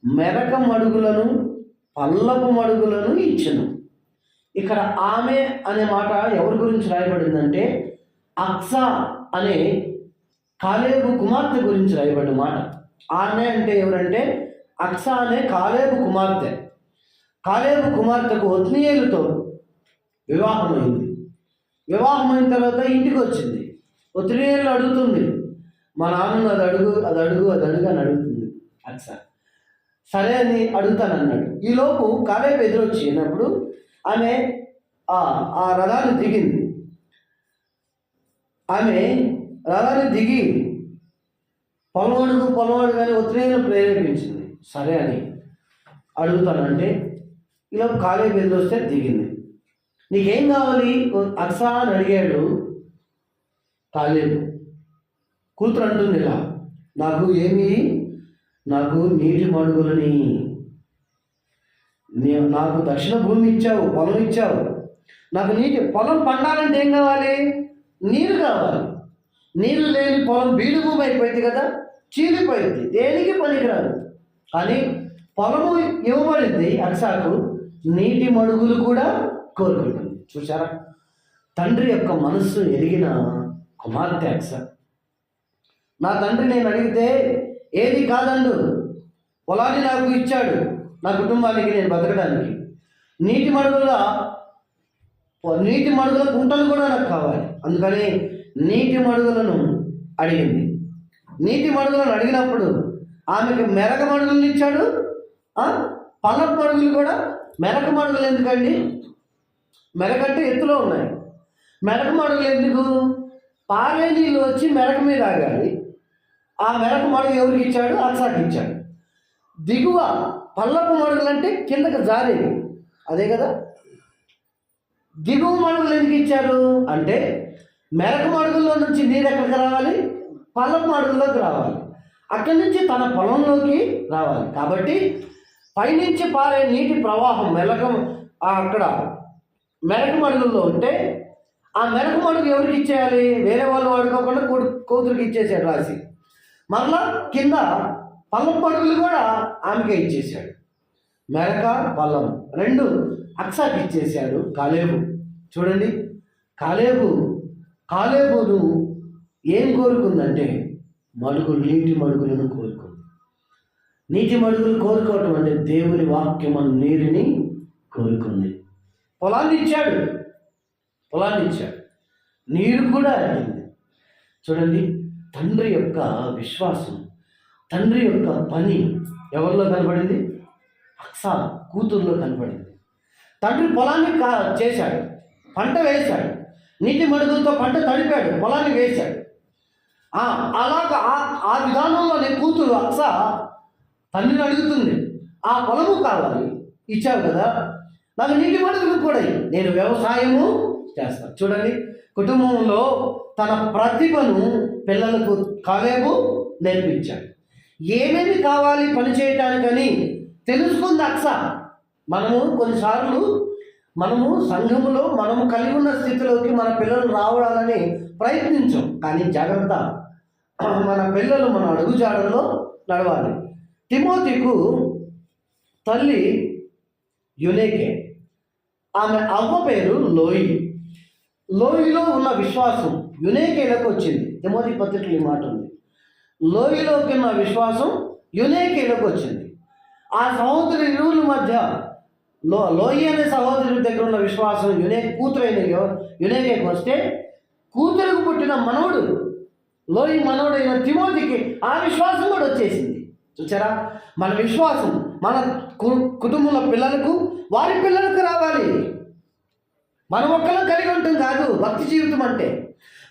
మెరక మడుగులను పల్లపు మడుగులను ఇచ్చెను. ఇక్కడ ఆమె అనే మాట ఎవరి గురించి రాయబడిందంటే అక్సా అనే కాలేబు కుమార్తె గురించి రాయబడిన మాట. ఆమె అంటే ఎవరంటే అక్సా అనే కాలేబు కుమార్తె. కాలేబు కుమార్తెకు ఒత్నీయేలుతో వివాహమైంది. వివాహమైన తర్వాత ఇంటికి వచ్చింది. ఒత్నీయేలు అడుగుతుంది, మా నాన్న అది అడుగు అని అడుగుతుంది అక్సా. సరే అని అడుగుతానన్నాడు. ఈలోపు కాలేబు ఎదురొచ్చినప్పుడు ఆమె ఆ రథాన్ని దిగింది. ఆమె రథాన్ని దిగి పొలం కానీ ఒత్తిడిని ప్రేరేపించింది. సరే అని అడుగుతానంటే ఇలా కాలేబు ఎదురొస్తే దిగింది. నీకేం కావాలి అక్సా అని అడిగాడు కాలేబు. కూతురు అంటుంది ఇలా, నాకు నీటి మడుగులని, నాకు దక్షిణ భూమి ఇచ్చావు, పొలం ఇచ్చావు, నాకు పొలం పండాలంటే ఏం కావాలి? నీరు కావాలి. నీరు లేని పొలం బీడు భూమి అయిపోయింది కదా, చీలిపోయింది, దేనికి పనికిరాదు. కానీ పొలము ఇవ్వబడింది అక్సాకు, నీటి మడుగులు కూడా కోరుకుంటుంది. చూసారా, తండ్రి యొక్క మనస్సు ఎరిగిన కుమార్తె అక్సా. నా తండ్రి నేను అడిగితే ఏది కాదండు, పొలాన్ని నాకు ఇచ్చాడు, నా కుటుంబానికి నేను బతకడానికి. నీటి మడుగుల కుంటలు కూడా నాకు కావాలి. అందుకని నీటి మడుగులను అడిగింది. నీటి మడుగులను అడిగినప్పుడు ఆమెకు మెరక మడుగులను ఇచ్చాడు. పల్లపు మడుగులు కూడా. మెరక మడుగులు ఎందుకండి? మెరకంటే ఎత్తులో ఉన్నాయి. మెరక మడుగులు ఎందుకు? పారే నీళ్ళు వచ్చి మెరక మీద ఆగాలి. ఆ మెరక మడుగు ఎవరికి ఇచ్చాడు? అక్సాకి ఇచ్చాడు. దిగువ పల్లపు మడుగులు అంటే కిందకి జారేవి, అదే కదా. దిగువ మడుగులు ఎందుకు ఇచ్చారు అంటే మెరక మడుగుల్లో నుంచి నీరు ఎక్కడికి రావాలి? పల్లపు మడుగుల్లోకి రావాలి. అక్కడి నుంచి తన పొలంలోకి రావాలి. కాబట్టి పైనుంచి పారే నీటి ప్రవాహం అక్కడ మెరక మడుగుల్లో ఉంటే ఆ మెరక మడుగు ఎవరికి ఇచ్చేయాలి? వేరే వాళ్ళు వాడుకోకుండా కూతురికి ఇచ్చేసాడు రాసి. మరలా కింద పల్లపు మడుగులు కూడా ఆమెకే ఇచ్చేసాడు. మెరక పల్లం రెండు అక్సాకి ఇచ్చేసాడు కాలేబు. చూడండి, కాలేబును ఏం కోరుకుందంటే నీటి మడుగులను కోరుకుంది. నీటి మడుగులు కోరుకోవటం అంటే దేవుని వాక్యం నీరుని కోరుకుంది. పొలాన్ని ఇచ్చాడు, నీరు కూడా అడిగింది. చూడండి, తండ్రి యొక్క విశ్వాసం, తండ్రి యొక్క పని ఎవరిలో కనబడింది? అక్సా కూతురులో కనబడింది. తండ్రి పొలాన్ని చేశాడు, పంట వేశాడు, నీటి మడుగులతో పంట తడిపాడు, పొలాన్ని వేశాడు. అలాగా ఆ విధానంలోనే కూతురు అక్సా తండ్రిని అడుగుతుంది, ఆ పొలము కావాలి, ఇచ్చావు కదా, నాకు నీటి మడుగులు కూడా నేను వ్యవసాయము చేస్తాను. చూడండి, కుటుంబంలో తన ప్రతిభను పిల్లలకు కాలేబు నేర్పించాడు. ఏమేమి కావాలి పని చేయటానికని తెలుసుకుంది అక్సా. కొన్నిసార్లు సంఘములో మనము కలిగి ఉన్న స్థితిలోకి మన పిల్లలు రావడాలని ప్రయత్నించాం. కానీ జాగ్రత్త, మన పిల్లలు మన అడుగుజాడల్లో నడవాలి. తిమోతికు తల్లి యునేకే, ఆమె అవ్వ పేరు లోయిలో ఉన్న విశ్వాసం యునేకేలకు వచ్చింది. తిమోతి పత్రికలో ఈ మాట ఉంది. లోయలోకి ఉన్న విశ్వాసం యునేకేలకు వచ్చింది. ఆ సహోదరి ఇరువుల మధ్య లోయి అనే సహోదరుడి దగ్గర ఉన్న విశ్వాసం కూతురైన యునేకేకి వస్తే, కూతురుకు పుట్టిన మనవడు లోయి మనవడైన తిమోతికి ఆ విశ్వాసం కూడా వచ్చేసింది. చూసారా, మన విశ్వాసం మన కుటుంబంలో పిల్లలకు వారి పిల్లలకు రావాలి. మనం ఒక్కరం కలిగి ఉంటాం కాదు భక్తి జీవితం అంటే.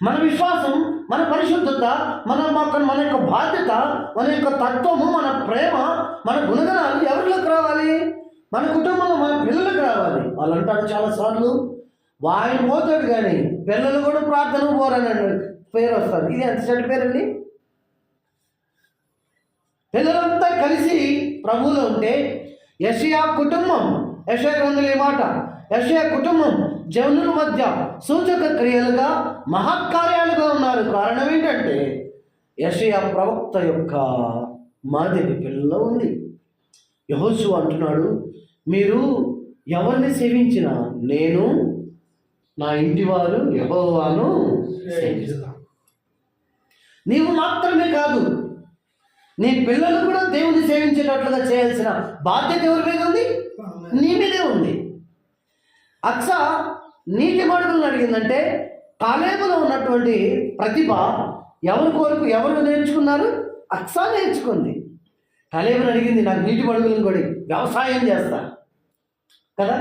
మన విశ్వాసం, మన పరిశుద్ధత, మన యొక్క బాధ్యత, మన యొక్క తత్వము, మన ప్రేమ, మన గుణగణాలు ఎవరిలోకి రావాలి? మన కుటుంబంలో మన పిల్లలకు రావాలి. వాళ్ళు అంటారు చాలాసార్లు, వాయిని పోతాడు కానీ పిల్లలు కూడా ప్రార్థన పోరని పేరు వస్తారు. ఇది ఎంత చెడ్డ పేరండి. పిల్లలంతా కలిసి ప్రభువులో ఉంటే యెషయా కుటుంబం, యెషయా గ్రంథంలో ఈ మాట, యెషయా కుటుంబం జనుల మధ్య సూచక క్రియలుగా మహత్కార్యాలుగా ఉన్నారు. కారణం ఏంటంటే యెషయా ప్రవక్త యొక్క మాదిరి పిల్లలో ఉంది. యెహోషువ అంటున్నాడు, మీరు ఎవరిని సేవించినా నేను నా ఇంటి వారు యెహోవాను సేవిస్తాం. నీవు మాత్రమే కాదు, నీ పిల్లలు కూడా దేవుని సేవించేటట్లుగా చేయాల్సిన బాధ్యత ఎవరి మీద ఉంది? నీ మీదే ఉంది. అక్స నీటి మడుగులను అడిగిందంటే కాలేబులో ఉన్నటువంటి ప్రతిభ ఎవరు నేర్చుకున్నారు? అక్స నేర్చుకుంది. కాలేబుని అడిగింది, నాకు నీటి మడుగులను కూడా వ్యవసాయం చేస్తా కదా.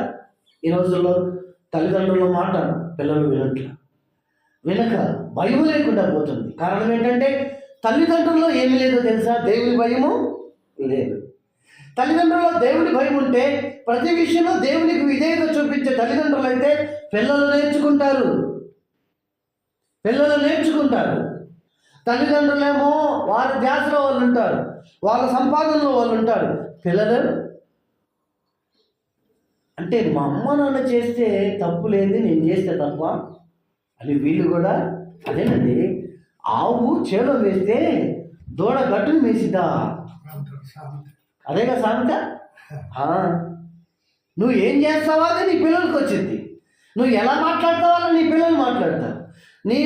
ఈ రోజుల్లో తల్లిదండ్రుల మాట పిల్లలు వినక భయం లేకుండా పోతుంది. కారణం ఏంటంటే తల్లిదండ్రుల్లో ఏమి లేదో తెలుసా? దేవుని భయము లేదు. తల్లిదండ్రుల్లో దేవుని భయం ఉంటే ప్రతి విషయంలో దేవునికి విధేయత చూపించే తల్లిదండ్రులు అయితే పిల్లలు నేర్చుకుంటారు. తల్లిదండ్రులేమో వారి ధ్యాసలో వాళ్ళు ఉంటారు, వాళ్ళ సంపాదనలో వాళ్ళు ఉంటారు. పిల్లలు అంటే మా అమ్మ నాన్న చేస్తే తప్పు లేదు, నేను చేస్తే తప్ప అని వీళ్ళు కూడా అదేనండి. ఆవు చేలో వేస్తే దూడ గట్టును వేసిద్దా? అదేగా సామెత. నువ్వు ఏం చేస్తావా అని నీ పిల్లలకి వచ్చింది. నువ్వు ఎలా మాట్లాడతావా అని నీ పిల్లలు మాట్లాడతారు.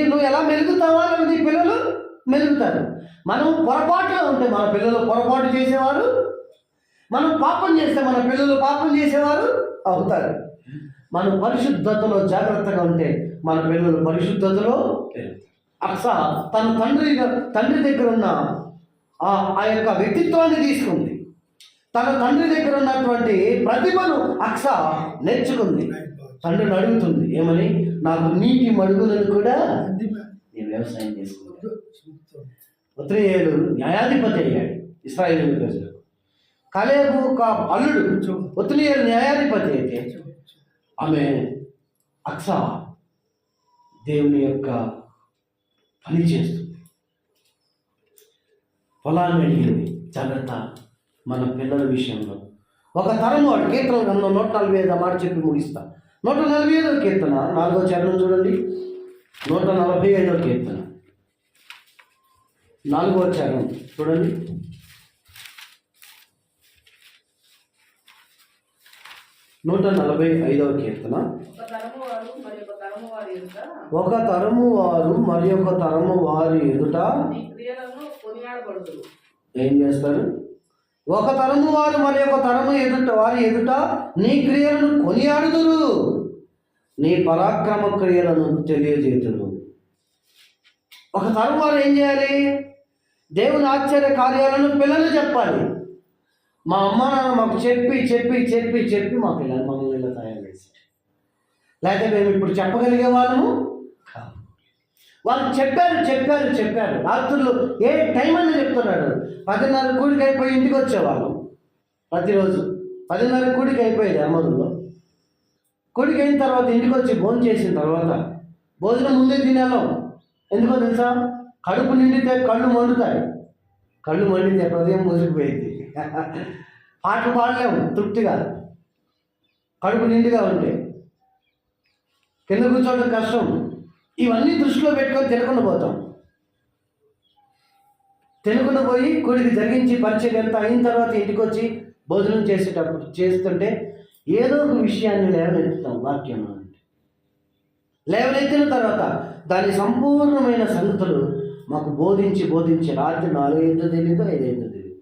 నువ్వు ఎలా మెలుగుతావా అని నీ పిల్లలు మెలుగుతారు. మనం పొరపాటుగా ఉంటే మన పిల్లలు పొరపాటు చేసేవారు, మనం పాపం చేస్తే మన పిల్లలు పాపం చేసేవారు అవుతారు. మనం పరిశుద్ధతలో జాగ్రత్తగా ఉంటే మన పిల్లలు పరిశుద్ధతలో. అక్స తన తండ్రి దగ్గర ఉన్న ఆ యొక్క వ్యక్తిత్వాన్ని తీసుకుంది. తన తండ్రి దగ్గర ఉన్నటువంటి ప్రతిభను అక్స నేర్చుకుంది. తండ్రిని అడుగుతుంది ఏమని? నాకు నీటి మడుగులను కూడా నేను వ్యవసాయం చేసుకున్నాను. ఉత్రేయేలు న్యాయాధిపతి అయ్యాడు ఇశ్రాయేలు ప్రజలకు. కాలేబు ఒక అల్లుడు ఉత్రేయేలు న్యాయాధిపతి అయితే ఆమె అక్స దేవుని యొక్క పని చేస్తుంది. పొలాన్ని అడిగింది. జాగ్రత్త మన పిల్లల విషయంలో. ఒక తరం వాడు కీర్తన గ్రంథం 145 మాట చెప్పి ముగిస్తా. 145వ కీర్తన 4వ చరణం చూడండి. 145వ కీర్తన 4వ చరణం చూడండి. నూట 45వ కీర్తన. ఒక తరము వారు మరి ఒక తరము వారి ఎదుట ఏం చేస్తారు? ఒక తరము వారు మరి ఒక తరము వారి ఎదుట నీ క్రియలను కొనియాడుదురు, నీ పరాక్రమ క్రియలను తెలియజేతురు. ఒక తరం వారు ఏం చేయాలి? దేవుని ఆశ్చర్య కార్యాలను పిల్లలు చెప్పాలి. మా అమ్మ నాన్న మాకు చెప్పి చెప్పి చెప్పి చెప్పి మా పిల్లలు మమ్మల్ని ఇలా తయారు చేశారు. లేకపోతే మేము ఇప్పుడు చెప్పగలిగే వాళ్ళము కాదు. వాళ్ళు చెప్పారు. రాత్రులు ఏ టైం అని చెప్తున్నాడు. 10:30 కూడికి అయిపోయి ఇంటికి వచ్చేవాళ్ళం. ప్రతిరోజు 10:30 కూడికి అయిపోయేది అమరులో. కూడికి అయిన తర్వాత ఇంటికి వచ్చి భోజనం చేసిన తర్వాత భోజనం ముందే తినేలాం. ఎందుకో తెలుసా? కడుపు నిండితే కళ్ళు మండుతాయి. కళ్ళు మండితే హృదయం మూసిపోయింది. పాటలు పాడలేము తృప్తిగా. కడుపు నిండుగా ఉంటే కింద కూర్చోవడం కష్టం. ఇవన్నీ దృష్టిలో పెట్టుకొని తినకుండా పోతాం. తినకుండా పోయి కూడికి జరిగించి పరిచయం ఎంత అయిన తర్వాత ఇంటికి వచ్చి భోజనం చేస్తుంటే ఏదో ఒక విషయాన్ని లేవనెత్తుతాం. వాక్యం అంటే లేవనెత్తిన తర్వాత దాని సంపూర్ణమైన సంగతులు మాకు బోధించి రాత్రి 4 తెలియదు 5 తెలియదు.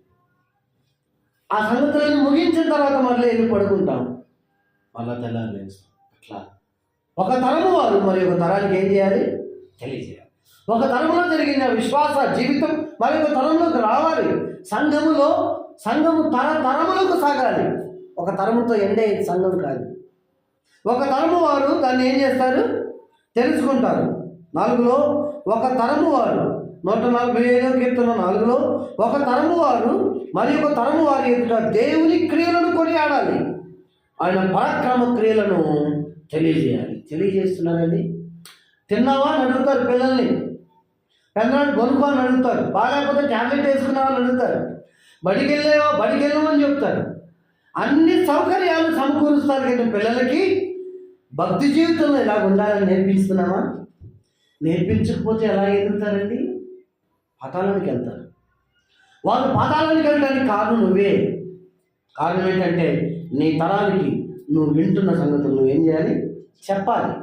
ఆ సంగతులను ముగించిన తర్వాత మళ్ళీ వెళ్ళి పడుకుంటాం. మళ్ళా తెల్లారి లేస్తాం. అట్లా ఒక తరము వారు మరి ఒక తరానికి ఏం చేయాలి? తెలియజేయాలి. ఒక తరంలో జరిగిన విశ్వాస జీవితం మరి ఒక తరంలోకి రావాలి. సంఘములో సంఘము తరములకు సాగాలి. ఒక తరముతో ఎండే సంఘం కాదు. ఒక తరము వారు దాన్ని ఏం చేస్తారు? తెలుసుకుంటారు. 4లో ఒక తరము వారు, 145వ కీర్తన 4లో ఒక తరము వారు మరి ఒక తరము వారి ఎదుట దేవుని క్రియలను కొనియాడాలి, ఆయన పరాక్రమ క్రియలను తెలియజేయాలి. తెలియజేస్తున్నారండి. తిన్నావా అని అడుగుతారు పిల్లల్ని, పెద్దనాడు కొనుక్కో అని అడుగుతారు, బాగాలేకపోతే ట్యాబ్లెట్ వేసుకున్నావా అని అడుగుతారు, బడికి వెళ్ళమని చెప్తారు. అన్ని సౌకర్యాలు సమకూరుస్తారు. కానీ పిల్లలకి భక్తి జీవితంలో ఇలా ఉండాలని నేర్పిస్తున్నామా? నేర్పించకపోతే ఎలా ఎదుగుతారండి? పాతాళానికి వెళ్తారు. వాళ్ళు పాతాళానికి వెళ్ళడానికి కారణం నువ్వే. కారణం ఏంటంటే నీ తరానికి నువ్వు వింటున్న సంగతులు నువ్వేం చేయాలి? చెప్పాలి.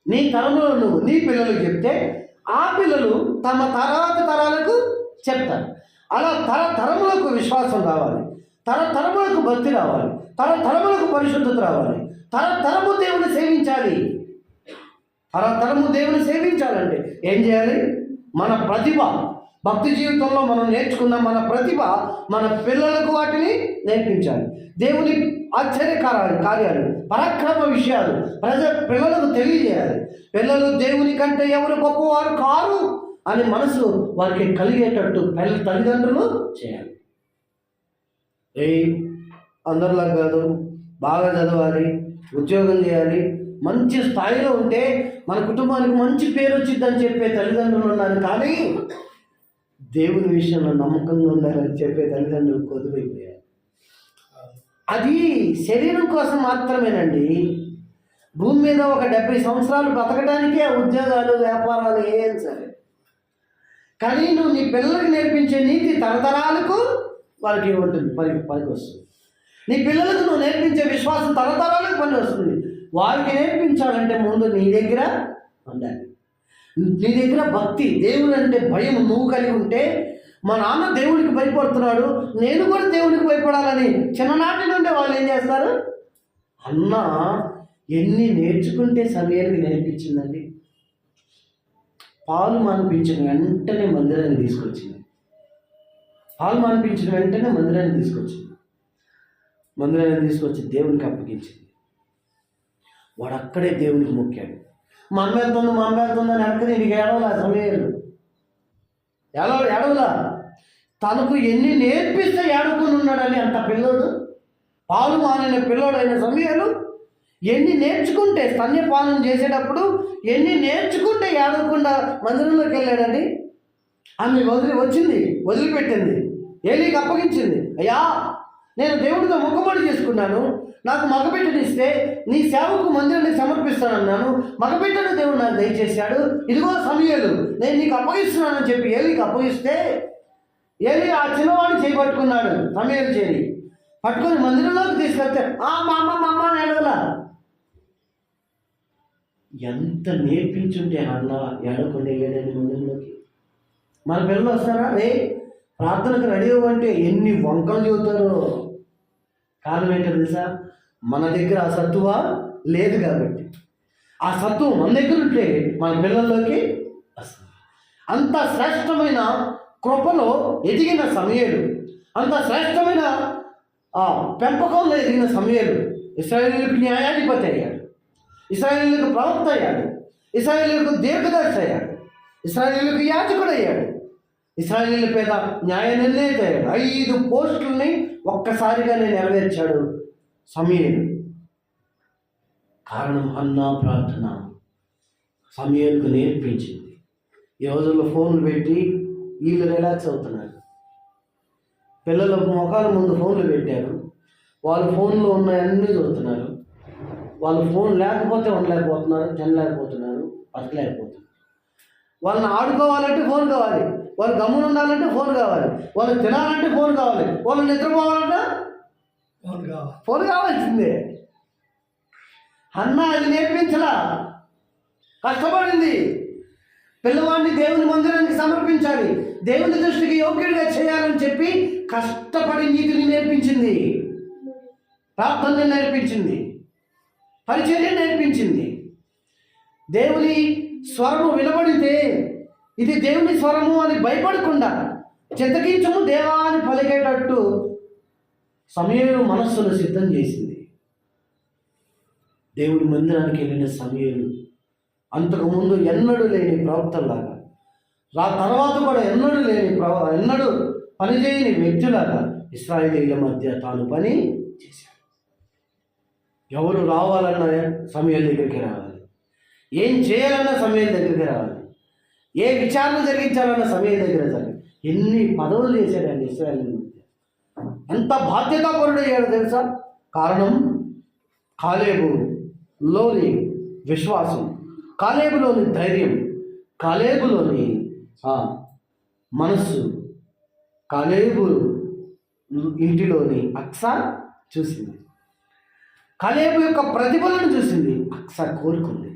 నీ తరంలో నువ్వు నీ పిల్లలకు చెప్తే ఆ పిల్లలు తమ తరాలకు చెప్తారు. అలా తరములకు విశ్వాసం రావాలి, తరములకు భక్తి రావాలి, తరములకు పరిశుద్ధత రావాలి, తరము దేవుని సేవించాలి. తరము దేవుని సేవించాలంటే ఏం చేయాలి? మన ప్రతిభ, భక్తి జీవితంలో మనం నేర్చుకున్న మన ప్రతిభ మన పిల్లలకు వాటిని నేర్పించాలి. దేవుని కార్యాలు, పరాక్రమ విషయాలు పిల్లలకు తెలియజేయాలి. పిల్లలు దేవుని కంటే ఎవరు గొప్పవారు కారు అని మనసు వారికి కలిగేటట్టు తల్లిదండ్రులు చేయాలి. అందరిలా కాదు, బాగా చదవాలి, ఉద్యోగం చేయాలి, మంచి స్థాయిలో ఉంటే మన కుటుంబానికి మంచి పేరు వచ్చిందని చెప్పే తల్లిదండ్రులు ఉన్నారు. కానీ దేవుని విషయంలో నమ్మకంగా ఉండాలని చెప్పే తల్లిదండ్రులు కొద్దిపోయిపోయారు. అది శరీరం కోసం మాత్రమేనండి. భూమి మీద ఒక 70 సంవత్సరాలు బ్రతకడానికే ఉద్యోగాలు, వ్యాపారాలు ఏం సరే. కానీ నువ్వు నీ పిల్లలకు నేర్పించే నీతి తరతరాలకు వాళ్ళకి ఉంటుంది, పనికి వస్తుంది. నీ పిల్లలకు నువ్వు నేర్పించే విశ్వాసం తరతరాలకు పని వస్తుంది. వారికి నేర్పించాలంటే ముందు నీ దగ్గర ఉండాలి. నీ దగ్గర భక్తి, దేవుడు అంటే భయం నువ్వు కలిగి ఉంటే, మా నాన్న దేవుడికి భయపడుతున్నాడు, నేను కూడా దేవుడికి భయపడాలని చిన్ననాటి నుండి వాళ్ళు ఏం చేస్తారు? అన్న ఎన్ని నేర్చుకుంటే సమయానికి నేర్పించిందండి. పాలు మానిపించిన వెంటనే మందిరాన్ని తీసుకొచ్చింది. మందిరాన్ని తీసుకొచ్చి దేవునికి అప్పగించింది. వాడు అక్కడే దేవునికి మొక్కాడు. మా అమ్మ వెళ్తుందని అక్కడే నీకు ఏడవలా సమయాలు ఏడవలా. తనకు ఎన్ని నేర్పిస్తే ఏడుకుని ఉన్నాడని అంత పిల్లోడు, పాలు మానిన పిల్లోడైన సమయాలు ఎన్ని నేర్చుకుంటే స్తన్యపానం చేసేటప్పుడు ఎన్ని నేర్చుకుంటే ఏడవకుండా మందిరంలోకి వెళ్ళాడండి. ఆమె వదిలిపెట్టింది, ఏలీకి అప్పగించింది. అయ్యా, నేను దేవుడితో మొక్కుబడి చేసుకున్నాను, నాకు మగబిడ్డనిస్తే నీ సేవకు మందిరాన్ని సమర్పిస్తానన్నాను, మగబిడ్డను దేవుడు నాకు దయచేశాడు, ఇదిగో సమయాలు నేను నీకు అప్పగిస్తున్నానని చెప్పి ఏలీకి అప్పగిస్తే ఏలీ ఆ చిన్నవాడిని చేయబట్టుకున్నాడు. సమయాలు చేరి పట్టుకొని మందిరంలోకి తీసుకెళ్తే మా అమ్మ ఏడవలా. ఎంత నేర్పించుంటే అన్న ఏడవకుండా వెళ్ళాడండి మందిరంలోకి. మన పిల్లలు వస్తారా? ప్రార్థనకు రెడీ అవ్వంటే ఎన్ని వంకలు చెబుతారో. కారణం ఏంటో తెలుసా? మన దగ్గర ఆ సత్తువ లేదు కాబట్టి. ఆ సత్తువ మన దగ్గర ఉంటే మన పిల్లల్లోకి వస్తుంది. అంత శ్రేష్టమైన కృపలో ఎదిగిన సమయాలు, అంత శ్రేష్టమైన పెంపకంలో ఎదిగిన సమయాలు ఇశ్రాయేలీయులకు న్యాయాధిపతి అయ్యాడు, ఇశ్రాయేలీయులకు ప్రవక్త అయ్యాడు, ఇశ్రాయేలీయులకు దీర్ఘదర్శి అయ్యాడు, ఇశ్రాయేలీయులకు యాజకుడు అయ్యాడు, ఇశ్రాయేలీయుల పేద న్యాయ నిర్ణేత అయ్యాడు. 5 పోస్టుల్ని ఒక్కసారిగానే నెరవేర్చాడు సమూయేలు. కారణం హన్నా ప్రార్థన సమూయేలుకు నేర్పించింది. ఈ రోజుల్లో ఫోన్లు పెట్టి వీళ్ళు రిలాక్స్ అవుతున్నారు. పిల్లల మొఖాల ముందు ఫోన్లు పెట్టారు, వాళ్ళు ఫోన్లో ఉన్నాయన్నీ చూస్తున్నారు. వాళ్ళు ఫోన్ లేకపోతే ఉండలేకపోతున్నారు, తినలేకపోతున్నారు, బతకలేకపోతున్నారు. వాళ్ళని ఆడుకోవాలంటే ఫోన్ కావాలి, వాళ్ళు గమ్మున ఉండాలంటే ఫోన్ కావాలి, వాళ్ళు తినాలంటే ఫోన్ కావాలి, వాళ్ళు నిద్రపోవాలంటే ఫోన్ కావాల్సిందే. అన్న అది నేర్పించలా, కష్టపడింది. పిల్లవాడిని దేవుని మందిరానికి సమర్పించాలి, దేవుని దృష్టికి యోగ్యుడిగా చేయాలని చెప్పి కష్టపడి నీతిని నేర్పించింది, ప్రార్థనని నేర్పించింది, పరిచర్య నేర్పించింది. దేవుని స్వరము వినబడితే ఇది దేవుని స్వరము అని భయపడకుండా చిత్తగించము దేవా అని పలికేటట్టు సమూయేలు మనస్సును సిద్ధం చేసింది. దేవుడి మందిరానికి వెళ్ళిన సమూయేలు అంతకుముందు ఎన్నడూ లేని ప్రవక్తలాగా, తర్వాత కూడా ఎన్నడూ పనిచేయని వ్యక్తులాగా ఇశ్రాయేలీయుల మధ్య తాను పని చేశాడు. ఎవరు రావాలన్న సమూయేలు దగ్గరికి రావాలి, ఏం చేయాలన్న సమూయేలు దగ్గరికి రావాలి, ఏ విచారణ జరిగించాలన్న సమూయేలు దగ్గర జరగాలి. ఎన్ని పదవులు చేశాడండి ఇశ్రాయేలీయుల మధ్య. ఎంత బాధ్యతాపరుడయ్యాడు తెలుసా? కారణం కాలేబులోని విశ్వాసం, కాలేబులోని ధైర్యం, కాలేబులోని మనస్సు, కాలేబు ఇంటిలోని అక్స చూసింది. కాలేబు యొక్క ప్రతిభలను చూసింది. అక్స కోరుకుంది,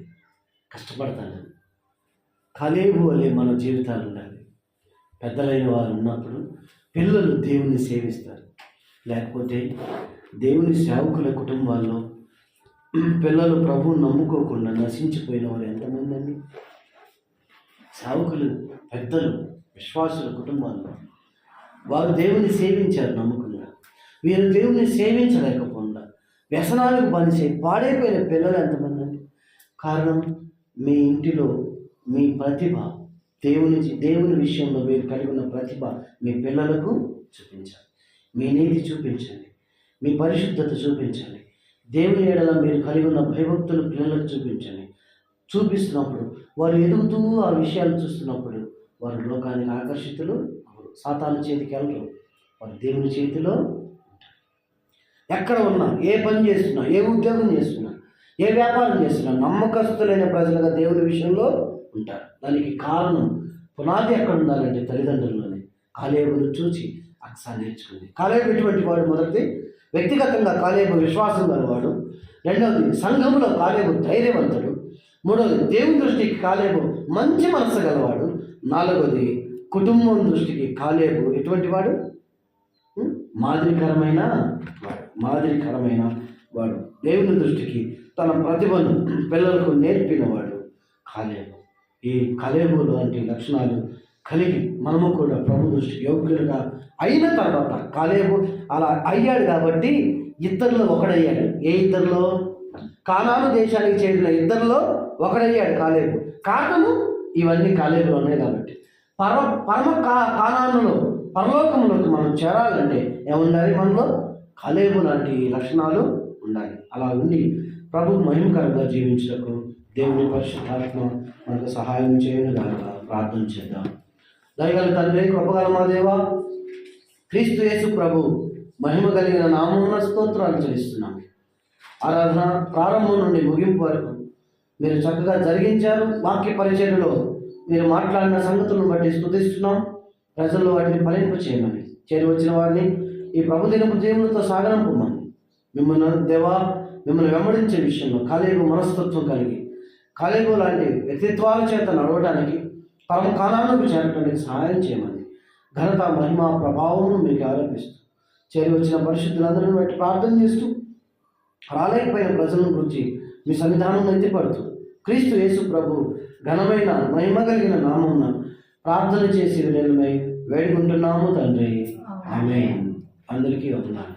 కష్టపడతాను. కాలేబు వల్లే మన జీవితాలు ఉండాలి. పెద్దలైన వారు ఉన్నప్పుడు పిల్లలు దేవుని సేవిస్తారు. లేకపోతే దేవుని సేవకుల కుటుంబాల్లో పిల్లలు ప్రభువుని నమ్ముకోకుండా నశించిపోయిన వారు ఎంతమంది అండి? సేవకులు, పెద్దలు, విశ్వాసుల కుటుంబాల్లో వారు దేవుని సేవించారు నమ్మకంగా. వీరు దేవుని సేవించలేకపోకుండా వ్యసనాలకు బానిసై పాడైపోయిన పిల్లలు ఎంతమంది అండి? కారణం మీ ఇంటిలో మీ ప్రతిభ, దేవుని విషయంలో మీరు కలిగి ఉన్న ప్రతిభ మీ పిల్లలకు చూపించాలి. మీ నీతి చూపించండి, మీ పరిశుద్ధత చూపించండి. దేవుని ఎడల మీరు కలిగి ఉన్న భయభక్తులు పిల్లలకు చూపించండి. చూపిస్తున్నప్పుడు వారు ఎదుగుతూ ఆ విషయాలు చూస్తున్నప్పుడు వారు లోకానికి ఆకర్షితులు అవ్వరు, సాతాను చేతికి వెళ్ళరు, వారు దేవుని చేతిలో ఉంటారు. ఎక్కడ ఉన్నా, ఏ పని చేస్తున్నా, ఏ ఉద్యోగం చేస్తున్నా, ఏ వ్యాపారం చేస్తున్నా నమ్మకస్తులైన ప్రజలుగా దేవుని విషయంలో ఉంటారు. దానికి కారణం పునాది ఎక్కడ ఉండాలంటే తల్లిదండ్రుల్లోనే. కాలేబును చూచి అక్స నేర్చుకుంది. కాలేబు ఎటువంటి వాడు? మొదటిది వ్యక్తిగతంగా కాలేబు విశ్వాసం గలవాడు. రెండవది సంఘములో కాలేబు ధైర్యవంతుడు. మూడవది దేవుని దృష్టికి కాలేబు మంచి మనస్సు గలవాడు. నాలుగవది కుటుంబం దృష్టికి కాలేబు ఎటువంటి వాడు? మాదిరికరమైన వాడు. దేవుని దృష్టికి తన ప్రతిభను పిల్లలకు నేర్పినవాడు కాలేబు. ఈ కాలేబు లాంటి లక్షణాలు కలిగి మనము కూడా ప్రభు దృష్టికి యోగ్యులుగా అయిన తర్వాత, కాలేబు అలా అయ్యాడు కాబట్టి ఇద్దరిలో ఒకడయ్యాడు. ఏ ఇద్దరిలో? కానాను దేశానికి చేరిన ఇద్దరిలో ఒకడయ్యాడు కాలేబు. కారణము ఇవన్నీ కాలేబులో ఉన్నాయి కాబట్టి. కానానులో పరలోకంలోకి మనం చేరాలంటే ఏముండాలి? మనలో కాలేబు లాంటి లక్షణాలు ఉండాలి. అలా ఉండి ప్రభు మహిమకరంగా జీవించటకు దేవుని పరిశుద్ధాత్మ మనకు సహాయం చేయను కనుక ప్రార్థన చేద్దాం. దయగల తండ్రి, కృపగల మా దేవా, క్రీస్తు యేసు ప్రభు మహిమ కలిగిన నామమున స్తోత్రాలు చెల్లిస్తున్నాం. ఆరాధన ప్రారంభం నుండి ముగింపు వరకు మీరు చక్కగా జరిగించారు. వాక్య పరిచర్యలో మీరు మాట్లాడిన సంగతులను బట్టి స్తుతిస్తున్నాం. ప్రజల్లో వాటిని ఫలింపు చేయమని, చేరి వచ్చిన వారిని ఈ ప్రభుదినపు దేవునితో సాగనంపమని, మిమ్మల్ని వెంబడించే విషయంలో కాలేబు మనస్తత్వం కలిగి కాలేబు లాంటి వ్యక్తిత్వాల చేత నడవడానికి పరమ కాలానికి చేరటానికి సహాయం చేయమని ఘనత, మహిమ, ప్రభావం మీకు ఆరోపిస్తూ చేరి వచ్చిన పరిశుద్ధులందరిని బట్టి ప్రార్థన చేస్తూ రాలేకపోయిన ప్రజలను గురించి మీ సన్నిధానం ఎత్తిపడుతూ క్రీస్తు యేసు ప్రభు ఘనమైన మహిమ కలిగిన నామమున ప్రార్థన చేసి వినయమై వేడుకుంటున్నాము తండ్రి. ఆమేన్. అందరికీ వందనాలు.